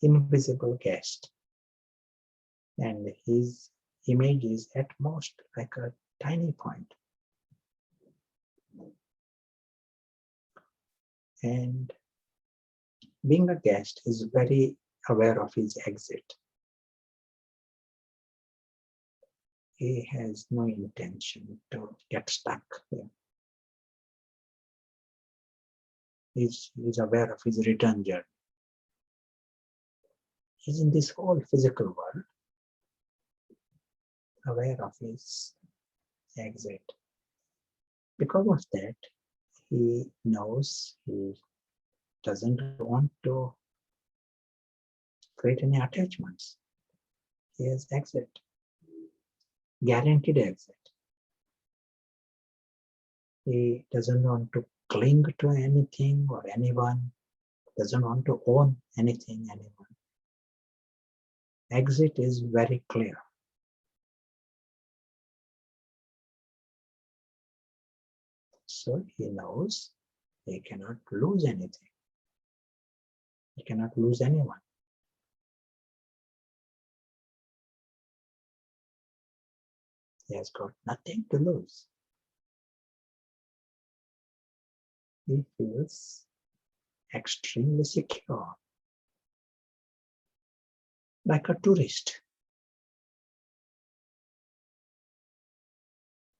invisible guest, and his image is at most like a tiny point. And being a guest is very aware of his exit. He has no intention to get stuck here. He's aware of his return journey. He's in this whole physical world, aware of his exit. Because of that, he knows he doesn't want to create any attachments. He has exit, guaranteed exit. He doesn't want to cling to anything or anyone, doesn't want to own anything, anyone. Exit is very clear. So he knows he cannot lose anything. He cannot lose anyone. He has got nothing to lose. He feels extremely secure, like a tourist.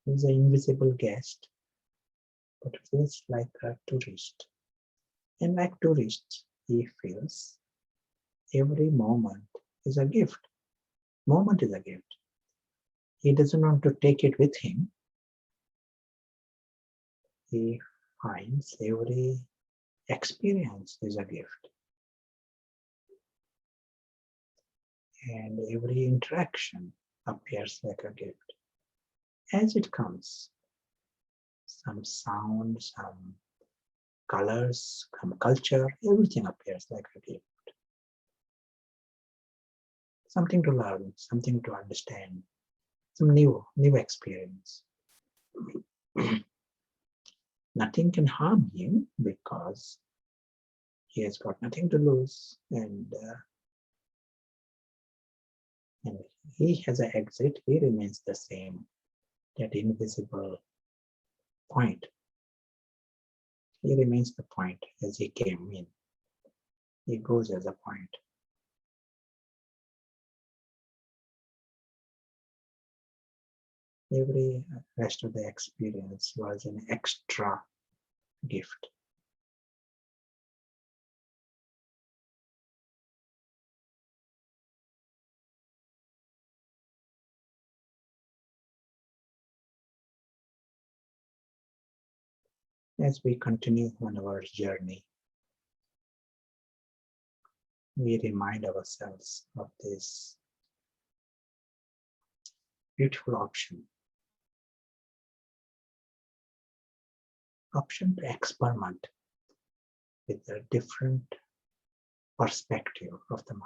He's an invisible guest, but feels like a tourist. And like tourists, he feels every moment is a gift. Moment is a gift. He doesn't want to take it with him. He finds every experience is a gift. And every interaction appears like a gift. As it comes, some sound, some colors, some culture, everything appears like a gift. Something to learn, something to understand, some new experience. Nothing can harm him because he has got nothing to lose, and he has an exit. He remains the same, that invisible point. He remains the point as he came in. He goes as a point. Every rest of the experience was an extra gift. As we continue on our journey, we remind ourselves of this beautiful option to experiment with a different perspective of the mind.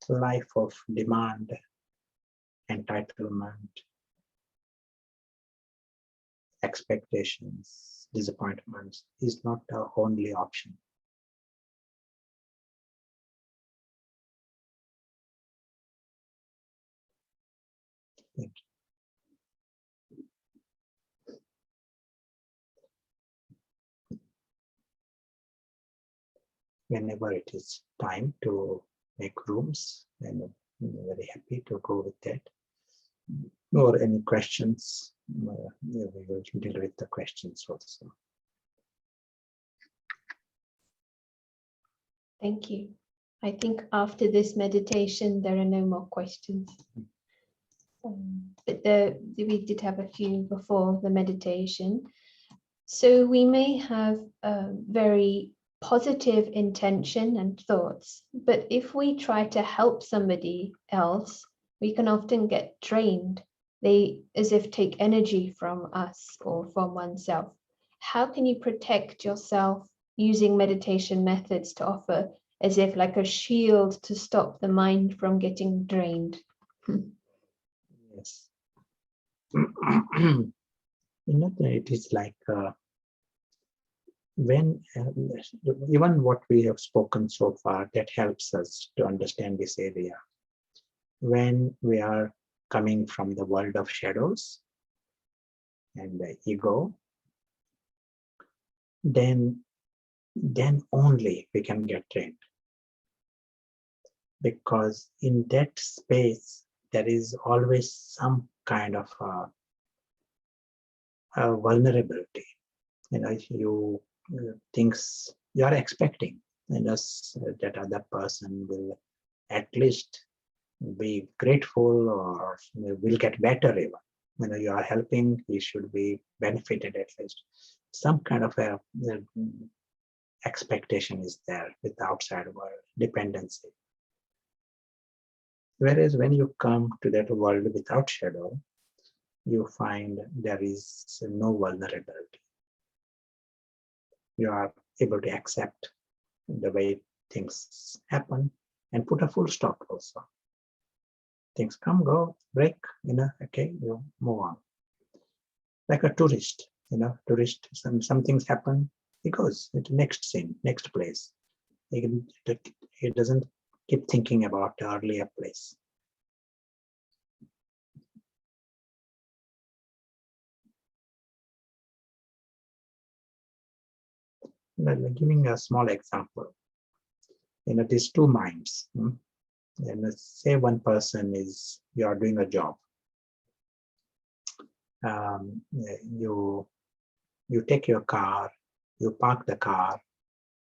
Life of demand, entitlement, expectations, disappointments is not the only option. Thank you. Whenever it is time to make rooms, and I'm very happy to go with that. Or any questions, we will deal with the questions also. Thank you. I think after this meditation, there are no more questions. But we did have a few before the meditation. So we may have a very positive intention and thoughts, but if we try to help somebody else, we can often get drained. They as if take energy from us or from oneself. How can you protect yourself using meditation methods to offer as if like a shield to stop the mind from getting drained? Yes. It is like when even what we have spoken so far, that helps us to understand this area. When we are coming from the world of shadows and the ego, then only we can get trained. Because in that space, there is always some kind of a vulnerability. You things you are expecting, and that other person will at least be grateful or will get better even. You are helping, he should be benefited at least. Some kind of a expectation is there with the outside world, dependency. Whereas when you come to that world without shadow, you find there is no vulnerability. You are able to accept the way things happen and put a full stop also. Things come, go, break, okay, you move on. Like a tourist, some things happen, he goes to the next scene, next place. He doesn't keep thinking about the earlier place. Giving a small example, these two minds. And say one person you are doing a job. You take your car, you park the car,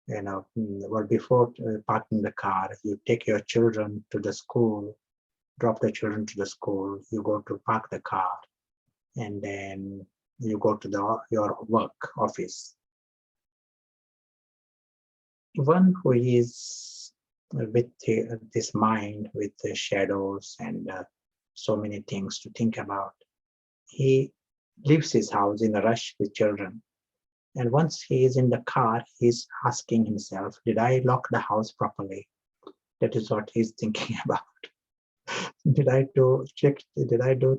or before parking the car, you take your children to the school, drop the children to the school, you go to park the car, and then you go to your work office. One who is with this mind, with the shadows and so many things to think about, he leaves his house in a rush with children. And once he is in the car, he's asking himself, did I lock the house properly? That is what he's thinking about. Did I do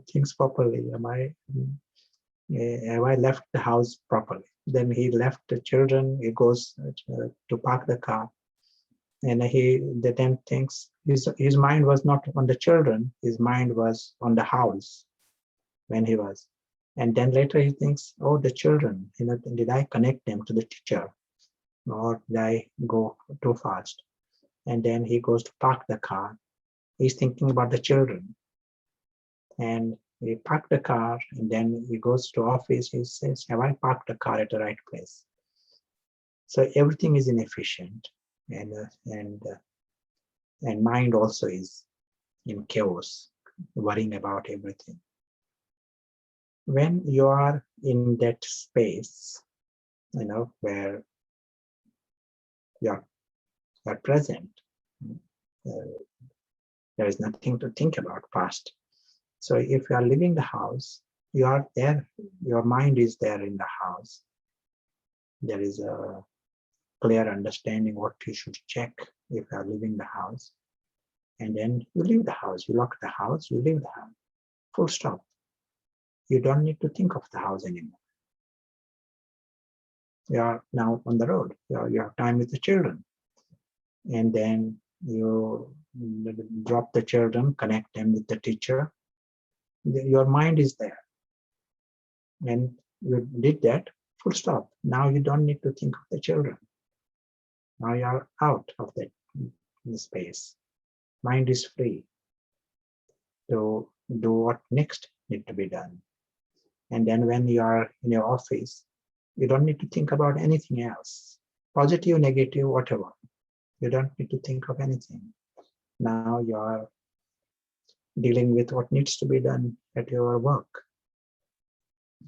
things properly? Have I left the house properly? Then he left the children, he goes to park the car. And he then thinks his mind was not on the children, his mind was on the house when he was. And then later he thinks, oh, the children, did I connect them to the teacher? Or did I go too fast? And then he goes to park the car. He's thinking about the children. And He parked the car, and then he goes to office. He says, "Have I parked the car at the right place?" So everything is inefficient, and mind also is in chaos, worrying about everything. When you are in that space, where you are present, there is nothing to think about past. So if you are leaving the house, you are there, your mind is there in the house. There is a clear understanding what you should check if you are leaving the house. And then you leave the house, you lock the house, you leave the house. Full stop. You don't need to think of the house anymore. You are now on the road. You have time with the children. And then you drop the children, connect them with the teacher. Your mind is there. And you did that, full stop. Now you don't need to think of the children. Now you are out of that space. Mind is free to do what next need to be done. And then when you are in your office, you don't need to think about anything else. Positive, negative, whatever. You don't need to think of anything. Now you are dealing with what needs to be done at your work.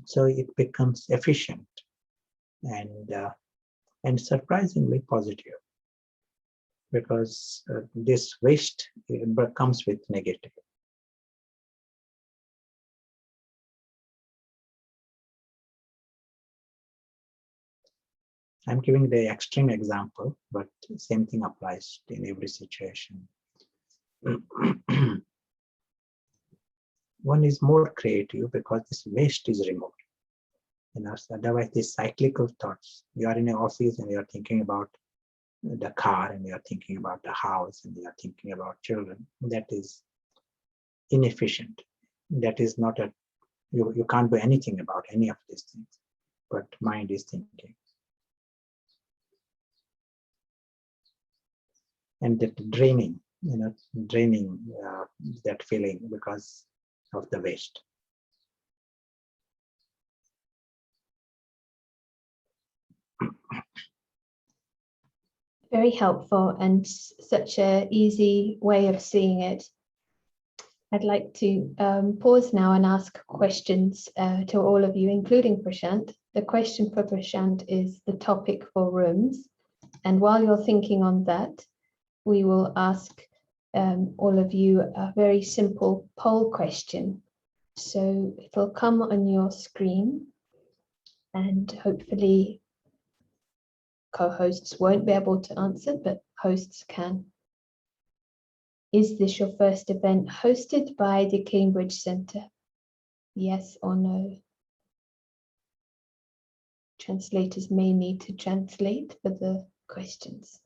So it becomes efficient and surprisingly positive, because this waste comes with negative. I'm giving the extreme example, but same thing applies in every situation. One is more creative because this waste is removed. So otherwise, these cyclical thoughts. You are in an office and you are thinking about the car, and you are thinking about the house, and you are thinking about children. That is inefficient. That is not you can't do anything about any of these things, but mind is thinking. And that draining that feeling because of the waste. Very helpful and such an easy way of seeing it. I'd like to pause now and ask questions to all of you, including Prashant. The question for Prashant is the topic for rooms. And while you're thinking on that, we will ask all of you a very simple poll question. So it'll come on your screen, and hopefully co-hosts won't be able to answer, but hosts can. Is this your first event hosted by the Cambridge Centre? Yes or no? Translators may need to translate for the questions.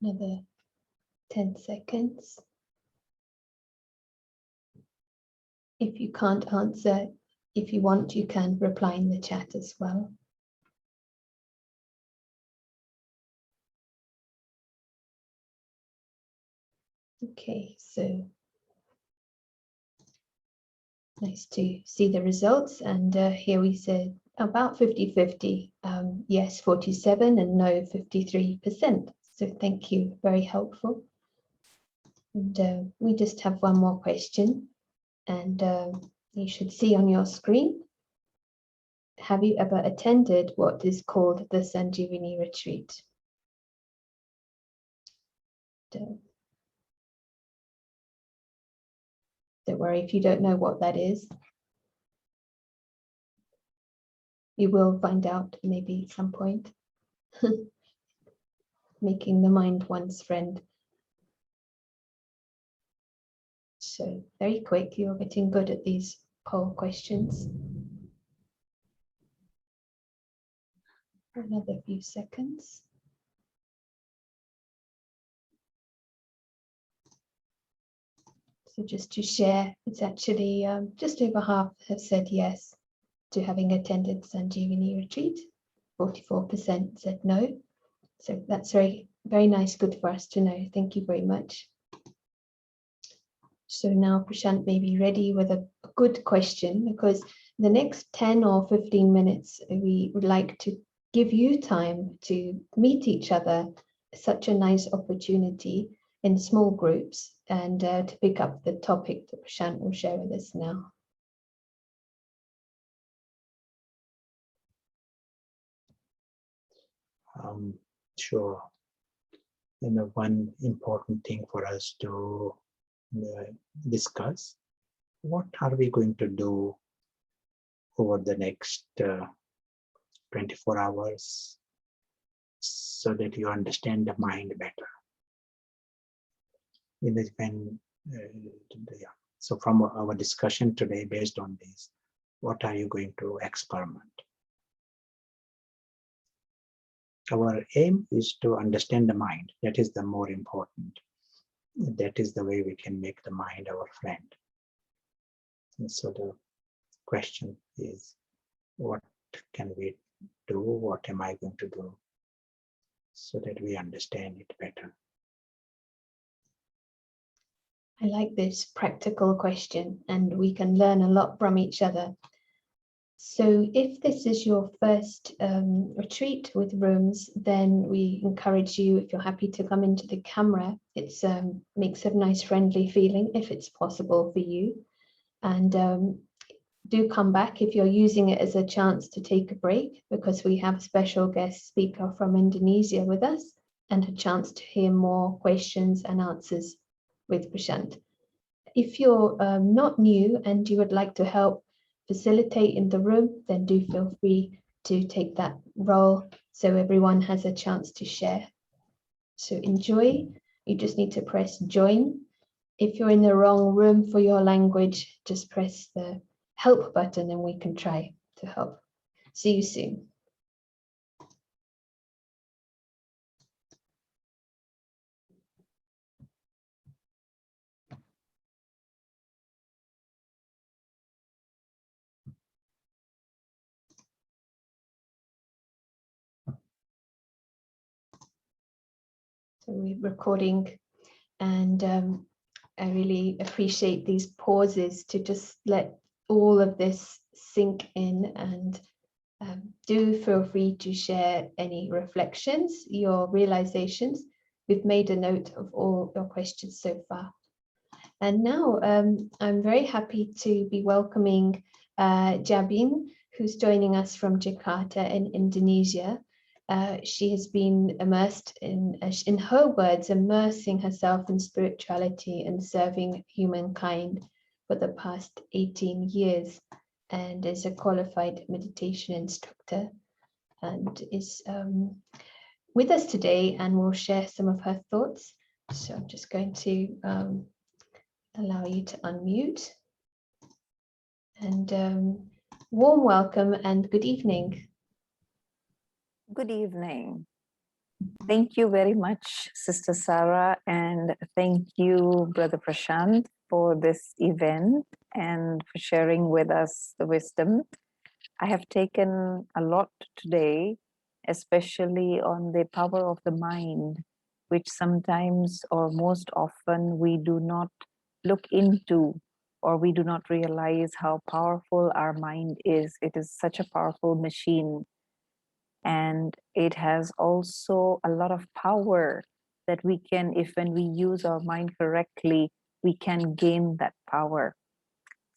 Another 10 seconds. If you can't answer, if you want, you can reply in the chat as well. Okay, so nice to see the results. And here we said about 50-50, yes 47 and no 53%. So thank you, very helpful. And we just have one more question, and you should see on your screen. Have you ever attended what is called the Sanjeevani retreat? Don't worry if you don't know what that is. You will find out maybe at some point. Making the mind one's friend. So very quick, you're getting good at these poll questions. Another few seconds. So just to share, it's actually just over half have said yes to having attended Sanjeevani retreat. 44% said no. So that's very very nice, good for us to know. Thank you very much. So now Prashant may be ready with a good question, because the next 10 or 15 minutes, we would like to give you time to meet each other. Such a nice opportunity in small groups, and to pick up the topic that Prashant will share with us now. Sure. One important thing for us to discuss, what are we going to do over the next 24 hours so that you understand the mind better. So from our discussion today, based on this, what are you going to experiment? Our aim is to understand the mind. That is the more important. That is the way we can make the mind our friend. And so the question is, what can we do? What am I going to do so that we understand it better? I like this practical question, and we can learn a lot from each other. So if this is your first retreat with rooms, then we encourage you, if you're happy to come into the camera, it makes a nice friendly feeling if it's possible for you. And do come back if you're using it as a chance to take a break, because we have a special guest speaker from Indonesia with us, and a chance to hear more questions and answers with Prashant. If you're not new and you would like to help facilitate in the room, then do feel free to take that role so everyone has a chance to share. So enjoy. You just need to press join. If you're in the wrong room for your language, just press the help button and we can try to help. See you soon. So we're recording, and I really appreciate these pauses to just let all of this sink in, and do feel free to share any reflections, your realizations. We've made a note of all your questions so far. And now I'm very happy to be welcoming Jabin, who's joining us from Jakarta in Indonesia. She has been immersed in her words, immersing herself in spirituality and serving humankind for the past 18 years, and is a qualified meditation instructor, and is with us today and will share some of her thoughts. So I'm just going to allow you to unmute. And warm welcome and good evening. Good evening. Thank you very much, Sister Sarah, and thank you, Brother Prashant, for this event and for sharing with us the wisdom. I have taken a lot today, especially on the power of the mind, which sometimes or most often we do not look into, or we do not realize how powerful our mind is. It is such a powerful machine. And it has also a lot of power that we can, if when we use our mind correctly, we can gain that power.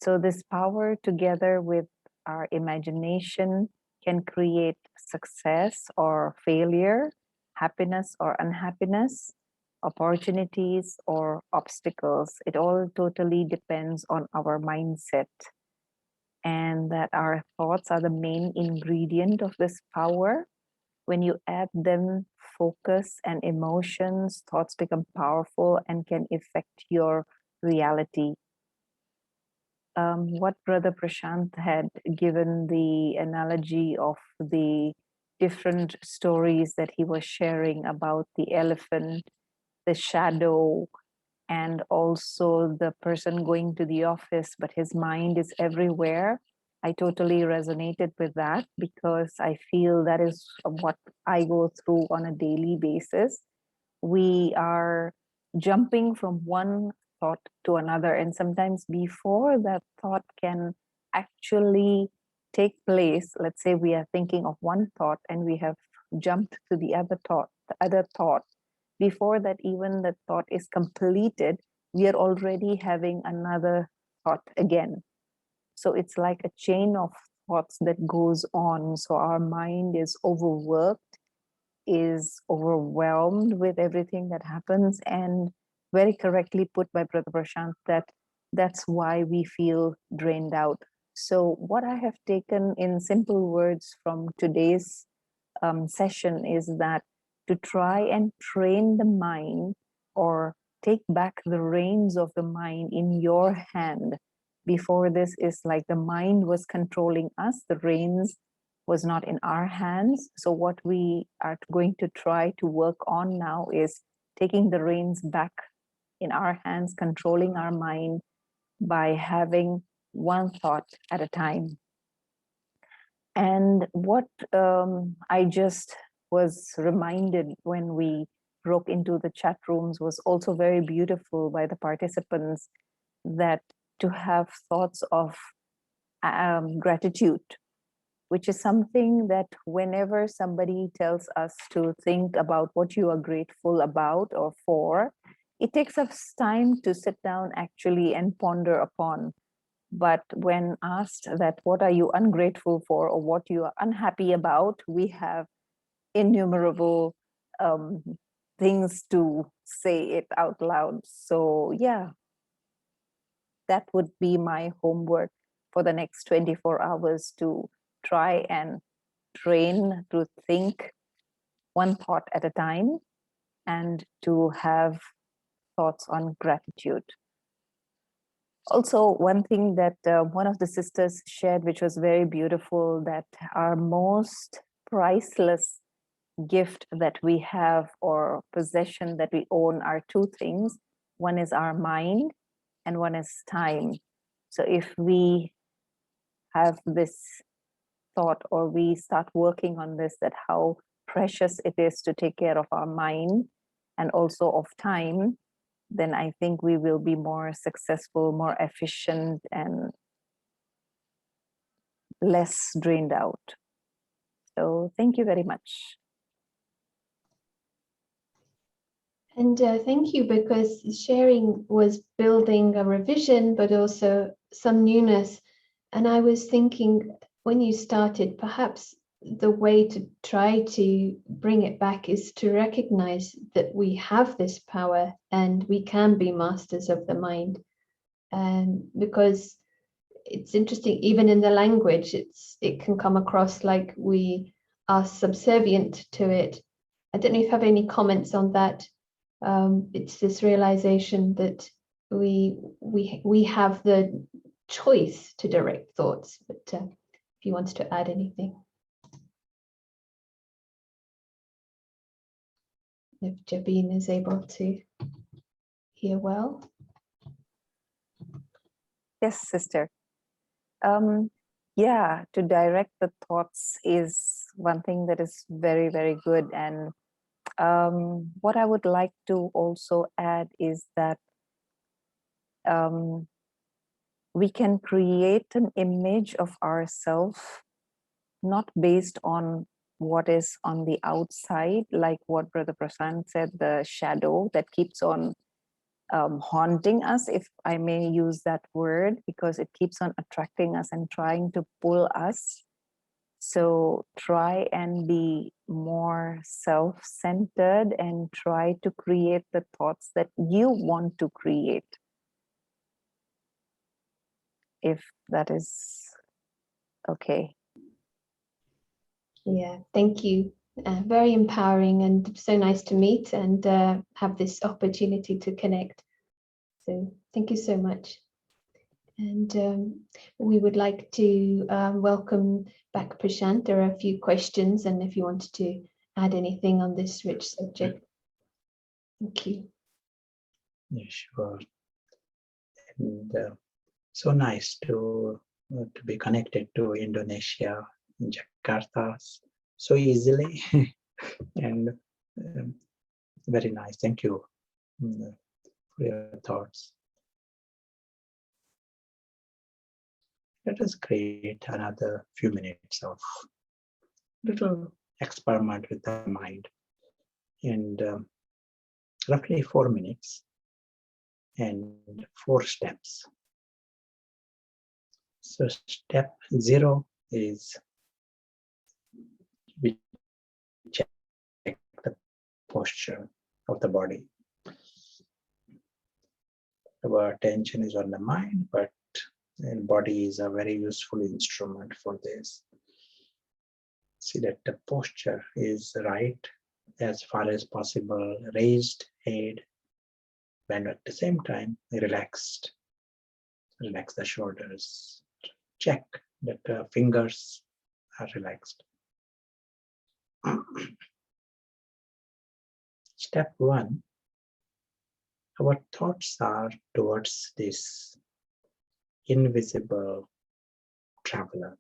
So this power, together with our imagination, can create success or failure, happiness or unhappiness, opportunities or obstacles. It all totally depends on our mindset. And that our thoughts are the main ingredient of this power. When you add them focus and emotions, thoughts become powerful and can affect your reality. What Brother Prashant had given the analogy of the different stories that he was sharing about the elephant, the shadow, and also the person going to the office, but his mind is everywhere. I totally resonated with that, because I feel that is what I go through on a daily basis. we are jumping from one thought to another, and sometimes before that thought can actually take place, let's say we are thinking of one thought and we have jumped to the other thought, before that even the thought is completed, we are already having another thought again. So it's like a chain of thoughts that goes on. So our mind is overworked, is overwhelmed with everything that happens, and very correctly put by Brother Prashant that that's why we feel drained out. So what I have taken in simple words from today's session is that to try and train the mind, or take back the reins of the mind in your hand. Before this is like the mind was controlling us, the reins was not in our hands. So what we are going to try to work on now is taking the reins back in our hands, controlling our mind by having one thought at a time. And what I just was reminded when we broke into the chat rooms was also very beautiful by the participants, that to have thoughts of gratitude, which is something that whenever somebody tells us to think about what you are grateful about or for, it takes us time to sit down actually and ponder upon. But when asked that what are you ungrateful for or what you are unhappy about, we have innumerable things to say it out loud. So yeah, that would be my homework for the next 24 hours, to try and train to think one thought at a time and to have thoughts on gratitude. Also, one thing that one of the sisters shared, which was very beautiful, that our most priceless gift that we have or possession that we own are two things. One is our mind and one is time. So if we have this thought, or we start working on this, that how precious it is to take care of our mind and also of time, then I think we will be more successful, more efficient, and less drained out. So thank you very much. And thank you, because sharing was building a revision, but also some newness. And I was thinking, when you started, perhaps the way to try to bring it back is to recognize that we have this power and we can be masters of the mind. And because it's interesting, even in the language, it can come across like we are subservient to it. I don't know if you have any comments on that. It's this realization that we have the choice to direct thoughts. But if you wanted to add anything, if Jabin is able to hear well. Yes, sister. Yeah, to direct the thoughts is one thing that is very, very good. And what I would like to also add is that we can create an image of ourselves not based on what is on the outside, like what Brother Prashant said, the shadow that keeps on haunting us, if I may use that word, because it keeps on attracting us and trying to pull us. So try and be more self-centered and try to create the thoughts that you want to create, if that is okay. Yeah, thank you. Very empowering and so nice to meet and have this opportunity to connect. So thank you so much. And we would like to welcome back Prashant. There are a few questions, and if you wanted to add anything on this rich subject. Thank you. Yeah, sure. And so nice to be connected to Indonesia, in Jakarta, so easily. And Very nice. Thank you for your thoughts. Let us create another few minutes of little experiment with the mind. And roughly 4 minutes and 4 steps. So step 0 is we check the posture of the body. Our attention is on the mind, but the body is a very useful instrument for this. See that the posture is right as far as possible, raised head, and at the same time relaxed. Relax the shoulders. Check that the fingers are relaxed. Step 1, our thoughts are towards this invisible traveler.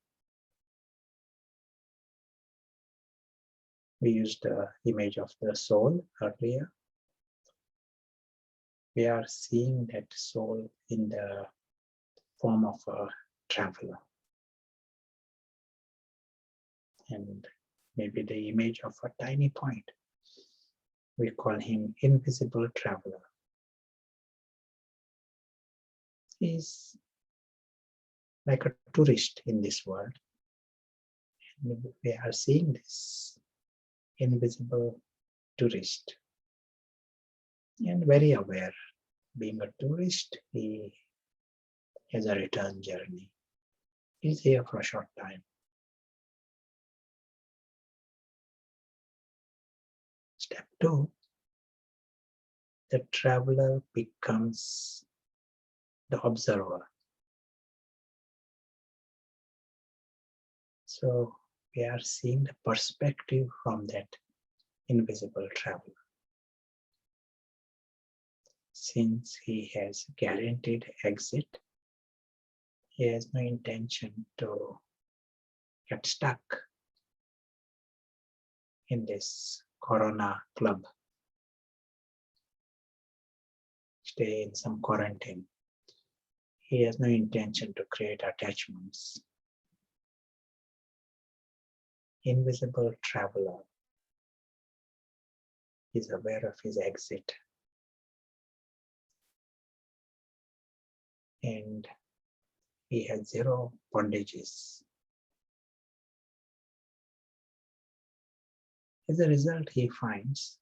We used the image of the soul earlier. We are seeing that soul in the form of a traveler. And maybe the image of a tiny point. We call him invisible traveler. He's like a tourist in this world. And we are seeing this invisible tourist. And very aware. Being a tourist, he has a return journey. He's here for a short time. Step 2, the traveler becomes the observer. So we are seeing the perspective from that invisible traveler. Since he has guaranteed exit, he has no intention to get stuck in this Corona club, stay in some quarantine. He has no intention to create attachments. Invisible traveler is aware of his exit. And he has 0 bondages. As a result, he finds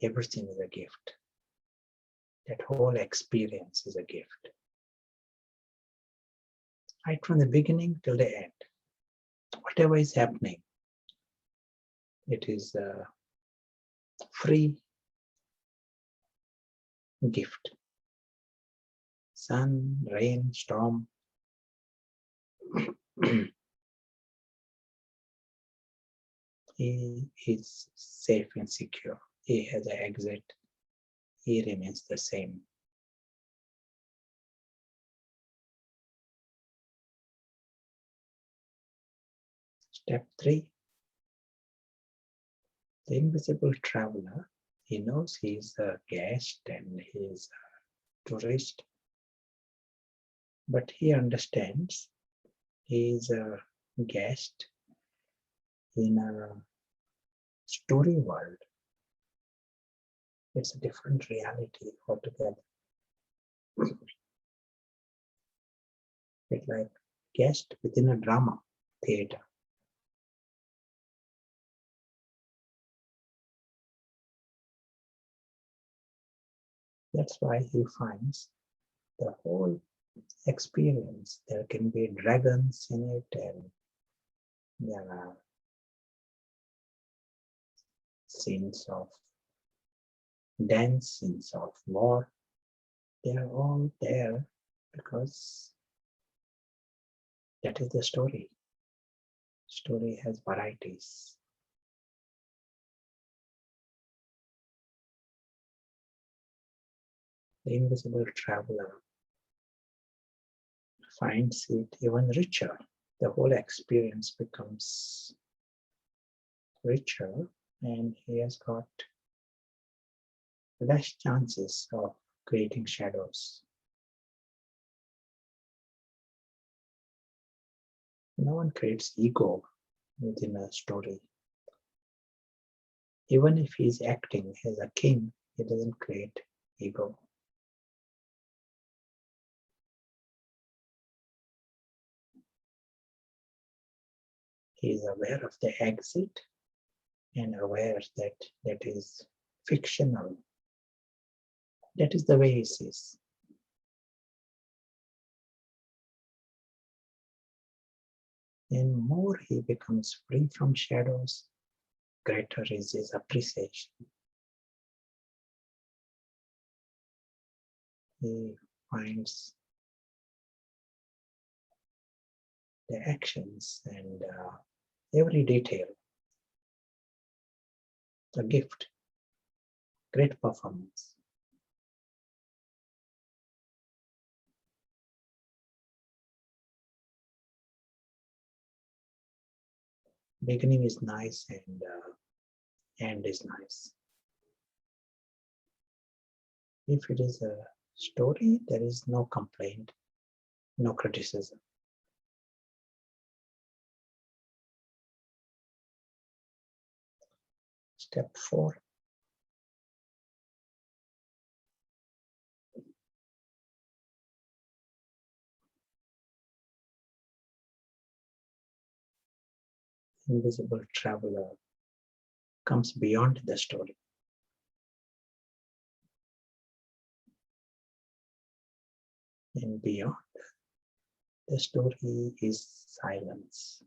everything is a gift. That whole experience is a gift. Right from the beginning till the end. Whatever is happening, it is a free gift. Sun, rain, storm. He is safe and secure. He has an exit. He remains the same. Step 3. The invisible traveler, he knows he is a guest and he is a tourist, but he understands he is a guest in a story world. It's a different reality altogether. It's like guest within a drama theater. That's why he finds the whole experience. There can be dragons in it, and there are scenes of dance, scenes of war. They are all there because that is the story. Story has varieties. The invisible traveler finds it even richer. The whole experience becomes richer and he has got less chances of creating shadows. No one creates ego within a story. Even if he's acting as a king, he doesn't create ego. He is aware of the exit and aware that that is fictional. That is the way he sees. And more he becomes free from shadows, greater is his appreciation. He finds the actions and every detail a gift, great performance. Beginning is nice and end is nice. If it is a story, there is no complaint, no criticism. Step 4. Invisible traveler comes beyond the story. And beyond the story is silence.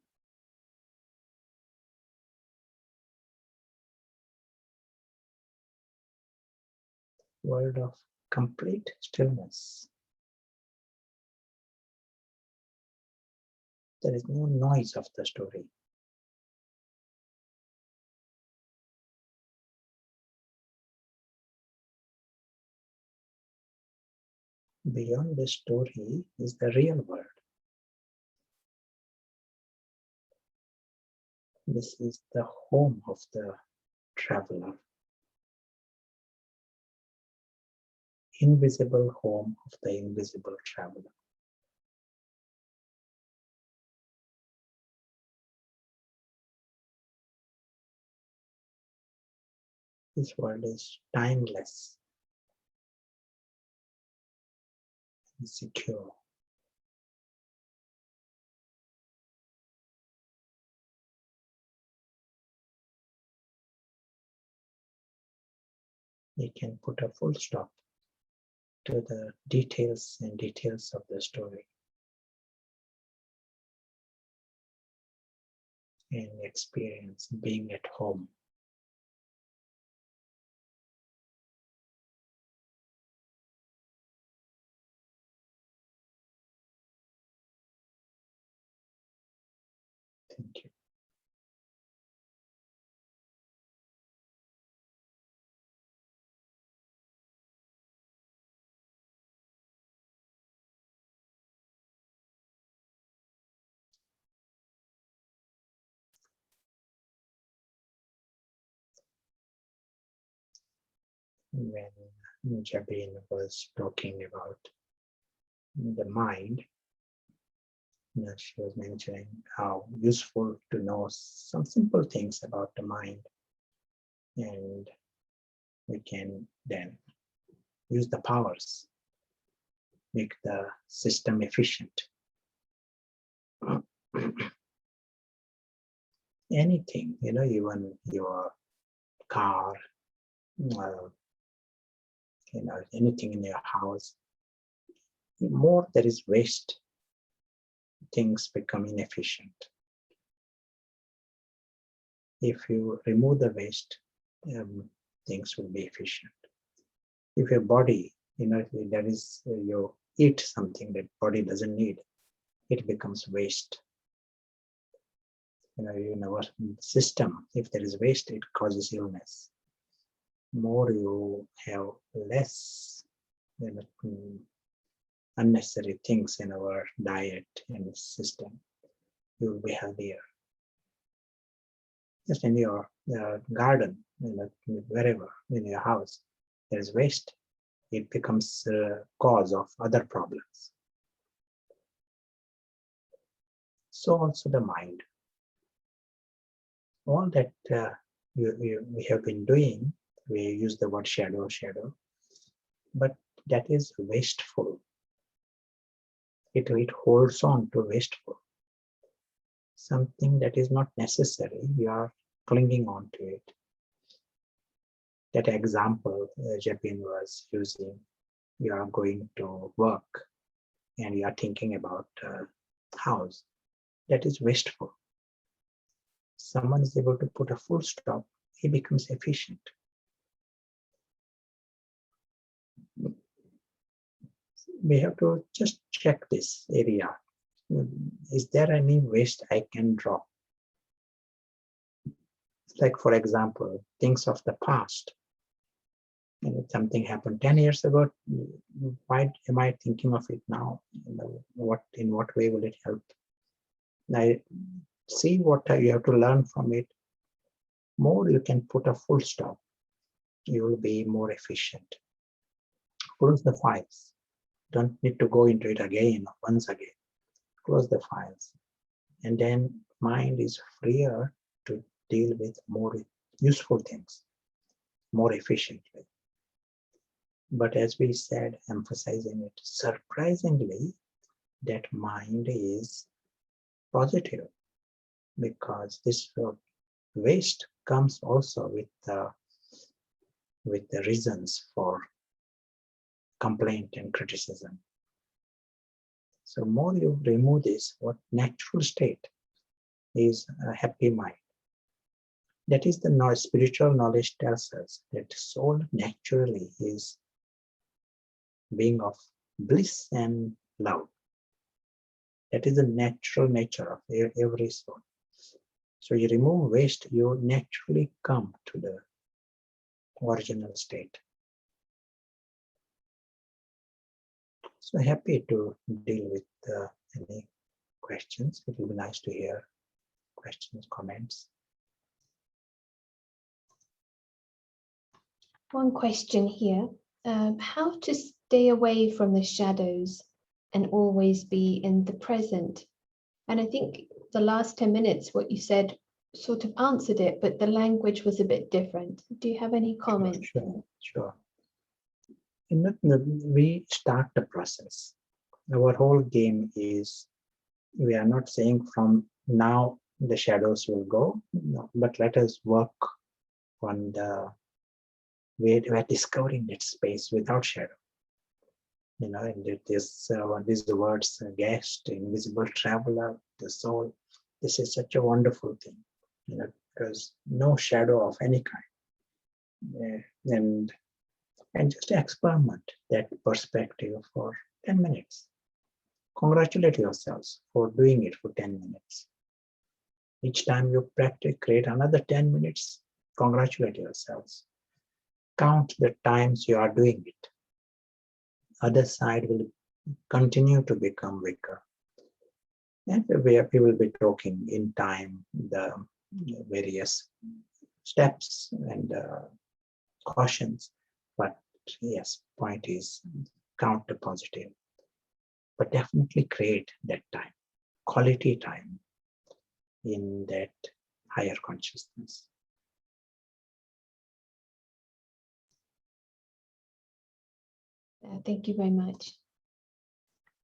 World of complete stillness. There is no noise of the story. Beyond the story is the real world. This is the home of the traveler. Invisible home of the invisible traveler. This world is timeless and secure. We can put a full stop to the details and details of the story and experience being at home. Thank you. When Jabin was talking about the mind, she was mentioning how useful to know some simple things about the mind, and we can then use the powers, make the system efficient. Anything, even your car, anything in your house, the more there is waste, things become inefficient. If you remove the waste, things will be efficient. If your body, there is you eat something that body doesn't need, it becomes waste. In our system, if there is waste, it causes illness. More you have less unnecessary things in our diet and system, you will be healthier. Just in your garden, wherever in your house, there is waste. It becomes a cause of other problems. So also the mind. All that we have been doing, we use the word shadow, but that is wasteful. It holds on to wasteful. Something that is not necessary, you are clinging on to it. That example Jepin was using, you are going to work and you are thinking about house. That is wasteful. Someone is able to put a full stop, he becomes efficient. We have to just check this area. Is there any waste I can drop? Like, for example, things of the past. And if something happened 10 years ago, why am I thinking of it now? In what way will it help? I see what you have to learn from it. More you can put a full stop, you will be more efficient. Close the files. Don't need to go into it again, once again. Close the files. And then mind is freer to deal with more useful things, more efficiently. But as we said, emphasizing it, surprisingly, that mind is positive, because this waste comes also with the reasons for complaint and criticism. So more you remove this, what natural state is a happy mind. That is the knowledge, spiritual knowledge tells us that soul naturally is being of bliss and love. That is the natural nature of every soul. So you remove waste, you naturally come to the original state. So happy to deal with any questions. It will be nice to hear questions, comments. One question here. How to stay away from the shadows and always be in the present? And I think the last 10 minutes, what you said sort of answered it, but the language was a bit different. Do you have any comments? Sure. We start the process. Our whole game is, we are not saying from now the shadows will go, no, but let us work on the way we are discovering that space without shadow. And these the words, guest, invisible traveler, the soul. This is such a wonderful thing, because no shadow of any kind. And just experiment that perspective for 10 minutes. Congratulate yourselves for doing it for 10 minutes. Each time you practice, create another 10 minutes, congratulate yourselves. Count the times you are doing it. Other side will continue to become weaker. And we will be talking in time the various steps and cautions. But yes, point is, count the positive. But definitely create that time, quality time in that higher consciousness. Thank you very much.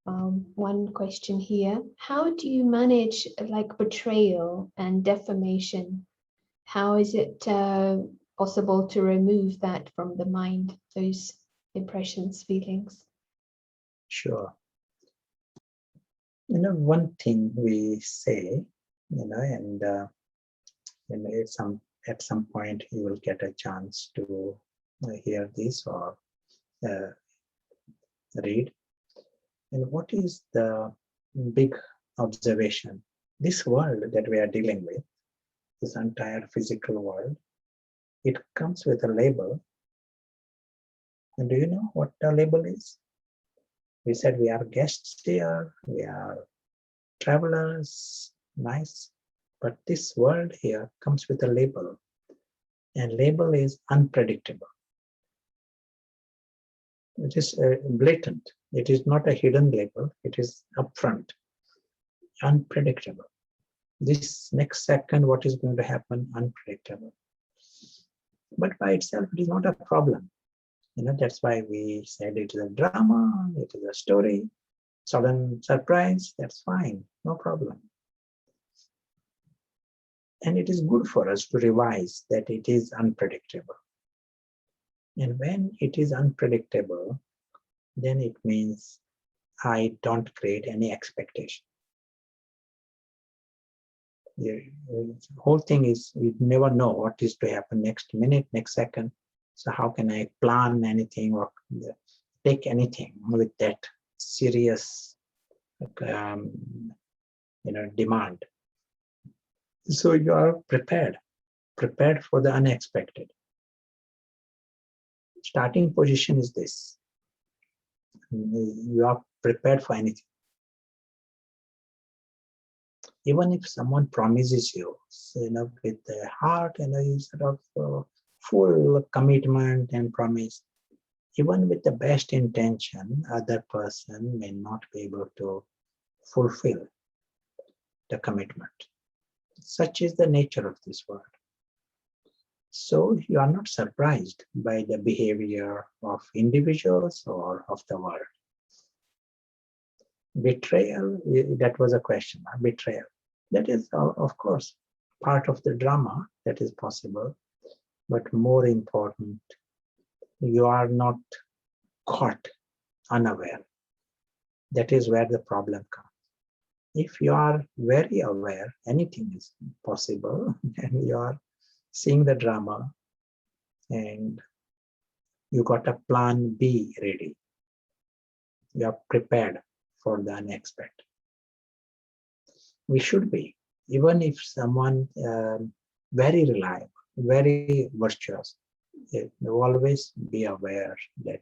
One question here. How do you manage like betrayal and defamation? How is it possible to remove that from the mind, those impressions, feelings? Sure. One thing we say, and at some point you will get a chance to hear this or read. And what is the big observation? This world that we are dealing with, this entire physical world, it comes with a label. And do you know what the label is? We said we are guests here, we are travelers, nice. But this world here comes with a label. And label is unpredictable. It is blatant. It is not a hidden label. It is upfront, unpredictable. This next second, what is going to happen? Unpredictable. But by itself, it is not a problem. That's why we said it is a drama, it is a story, sudden surprise, that's fine, no problem. And it is good for us to revise that it is unpredictable. And when it is unpredictable, then it means I don't create any expectation. The whole thing is we never know what is to happen next minute, next second. So how can I plan anything or take anything with that serious demand? So you are prepared for the unexpected. Starting position is this. You are prepared for anything. Even if someone promises you, with the heart, you sort of full commitment and promise, even with the best intention, other person may not be able to fulfill the commitment. Such is the nature of this world. So you are not surprised by the behavior of individuals or of the world. Betrayal, that was a question, betrayal. That is, of course, part of the drama that is possible, but more important, you are not caught unaware. That is where the problem comes. If you are very aware, anything is possible, and you are seeing the drama, and you got a plan B ready. You are prepared for the unexpected. We should be, even if someone very reliable, very virtuous, always be aware that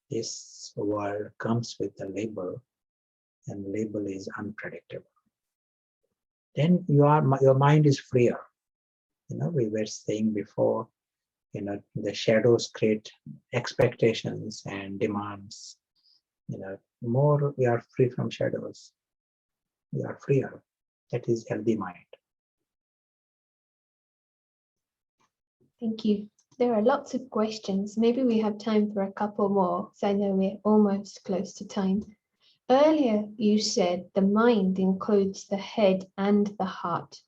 this world comes with a label, and label is unpredictable. Then your mind is freer. We were saying before, the shadows create expectations and demands. More we are free from shadows, we are freer. That is healthy mind. Thank you. There are lots of questions. Maybe we have time for a couple more, so I know we're almost close to time. Earlier, you said the mind includes the head and the heart.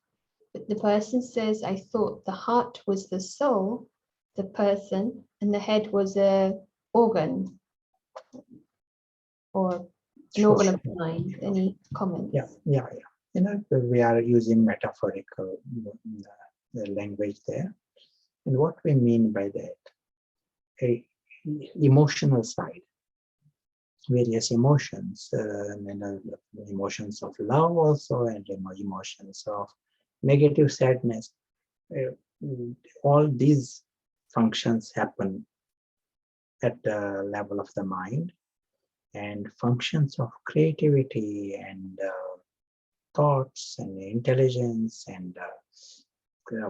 But the person says, I thought the heart was the soul, the person, and the head was an organ or an organ of the mind. Any comments? Yeah. We are using metaphorical language there. And what we mean by that, a emotional side, various emotions, emotions of love also, and emotions of negative sadness. All these functions happen at the level of the mind, and functions of creativity and thoughts and intelligence and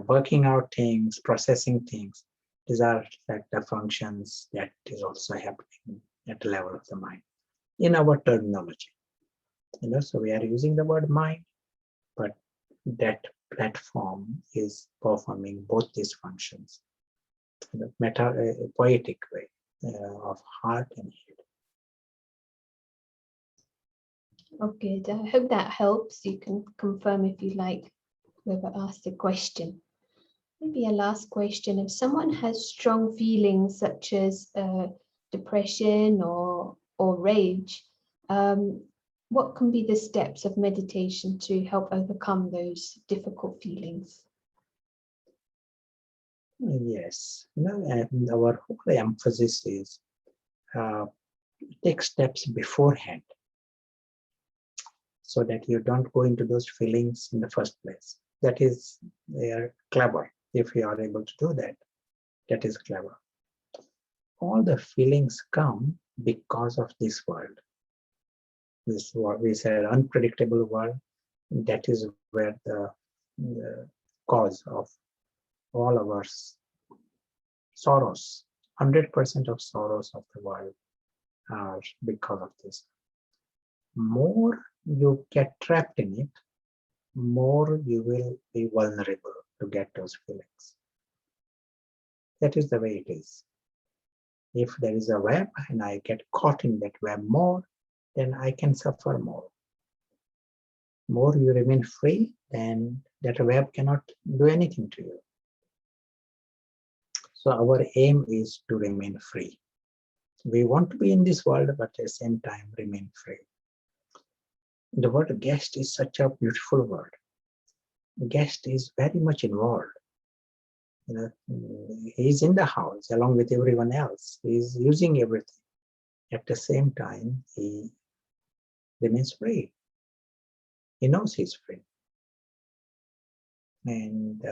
working out things, processing things. These are like the functions that is also happening at the level of the mind in our terminology. So we are using the word mind, but that platform is performing both these functions in a poetic way of heart and head. Okay, I hope that helps. You can confirm if you like whoever asked the question. Maybe a last question. If someone has strong feelings such as depression or rage, what can be the steps of meditation to help overcome those difficult feelings? Yes, and our whole emphasis is take steps beforehand so that you don't go into those feelings in the first place. That is, they are clever. If you are able to do that, that is clever. All the feelings come because of this world. This what we said, unpredictable world. That is where the cause of all our sorrows, 100% of sorrows of the world are because of this. More you get trapped in it, more you will be vulnerable to get those feelings. That is the way it is. If there is a web and I get caught in that web more, then I can suffer more. More you remain free, then that web cannot do anything to you. So our aim is to remain free. We want to be in this world, but at the same time remain free. The word guest is such a beautiful word. Guest is very much involved. He's in the house along with everyone else. He's using everything. At the same time, he remains free. He knows he's free. And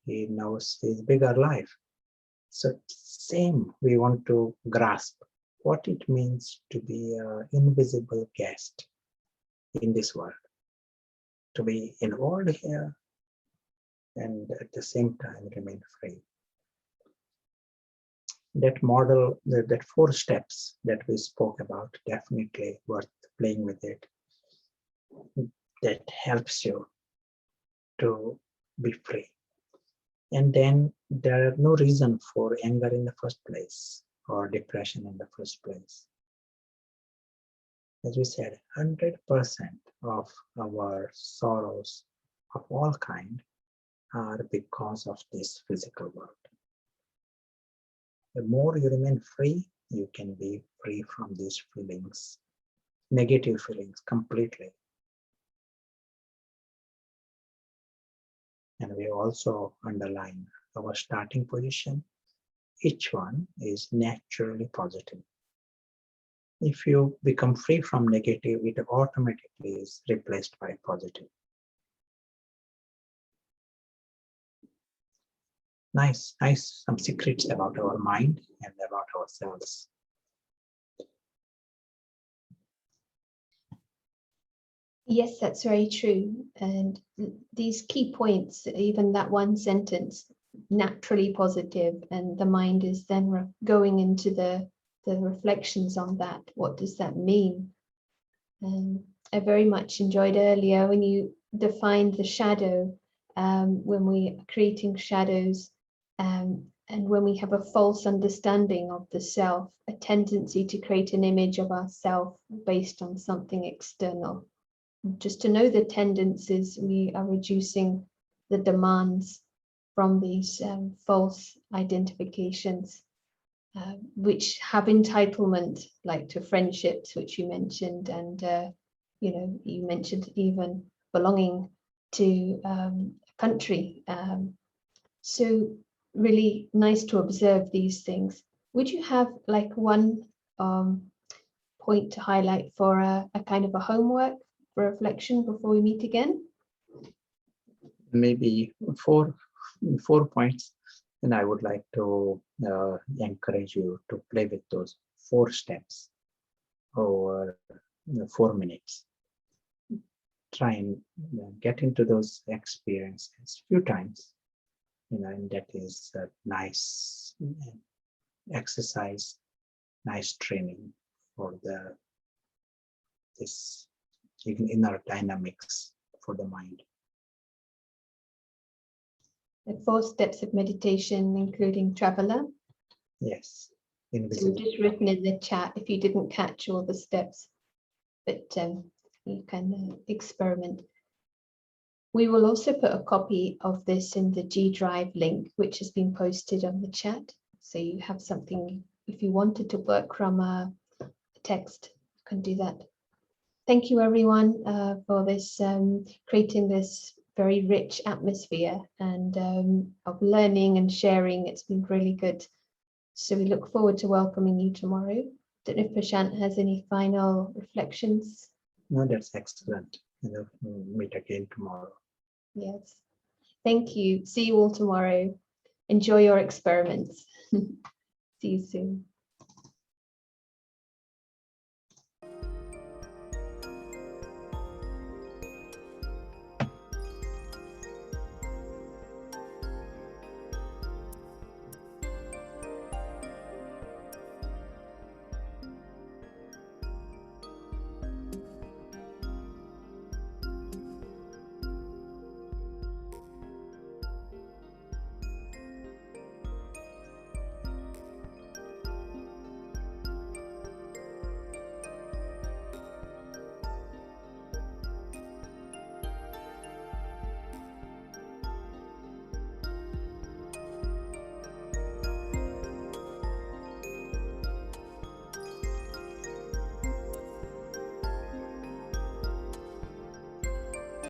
he knows his bigger life. So same, we want to grasp what it means to be an invisible guest in this world. To be involved here and at the same time remain free. That model, that 4 steps that we spoke about, definitely worth playing with it. That helps you to be free. And then there are no reason for anger in the first place or depression in the first place. As we said, 100% of our sorrows of all kind are because of this physical world. The more you remain free, you can be free from these feelings, negative feelings completely. And we also underline our starting position. Each one is naturally positive. If you become free from negative, it automatically is replaced by positive. Nice, some secrets about our mind and about ourselves. Yes, that's very true. And these key points, even that one sentence, naturally positive, and the mind is then going into the reflections on that. What does that mean? I very much enjoyed earlier when you defined the shadow, when we are creating shadows, and when we have a false understanding of the self, a tendency to create an image of ourself based on something external. Just to know the tendencies, we are reducing the demands from these false identifications, which have entitlement, like to friendships, which you mentioned, and you mentioned even belonging to a country. So really nice to observe these things. Would you have like one point to highlight for a kind of a homework for reflection before we meet again? Maybe four points, and I would like to encourage you to play with those 4 steps over 4 minutes. Try and get into those experiences a few times, and that is a nice exercise, nice training for this inner dynamics for the mind. The 4 steps of meditation, including traveler. Yes. So we've just written in the chat if you didn't catch all the steps, but you can experiment. We will also put a copy of this in the G Drive link, which has been posted on the chat. So you have something, if you wanted to work from a text, you can do that. Thank you everyone for this, creating this very rich atmosphere and of learning and sharing. It's been really good. So we look forward to welcoming you tomorrow. Don't know if Prashant has any final reflections. No, that's excellent. We'll meet again tomorrow. Yes. Thank you. See you all tomorrow. Enjoy your experiments. See you soon.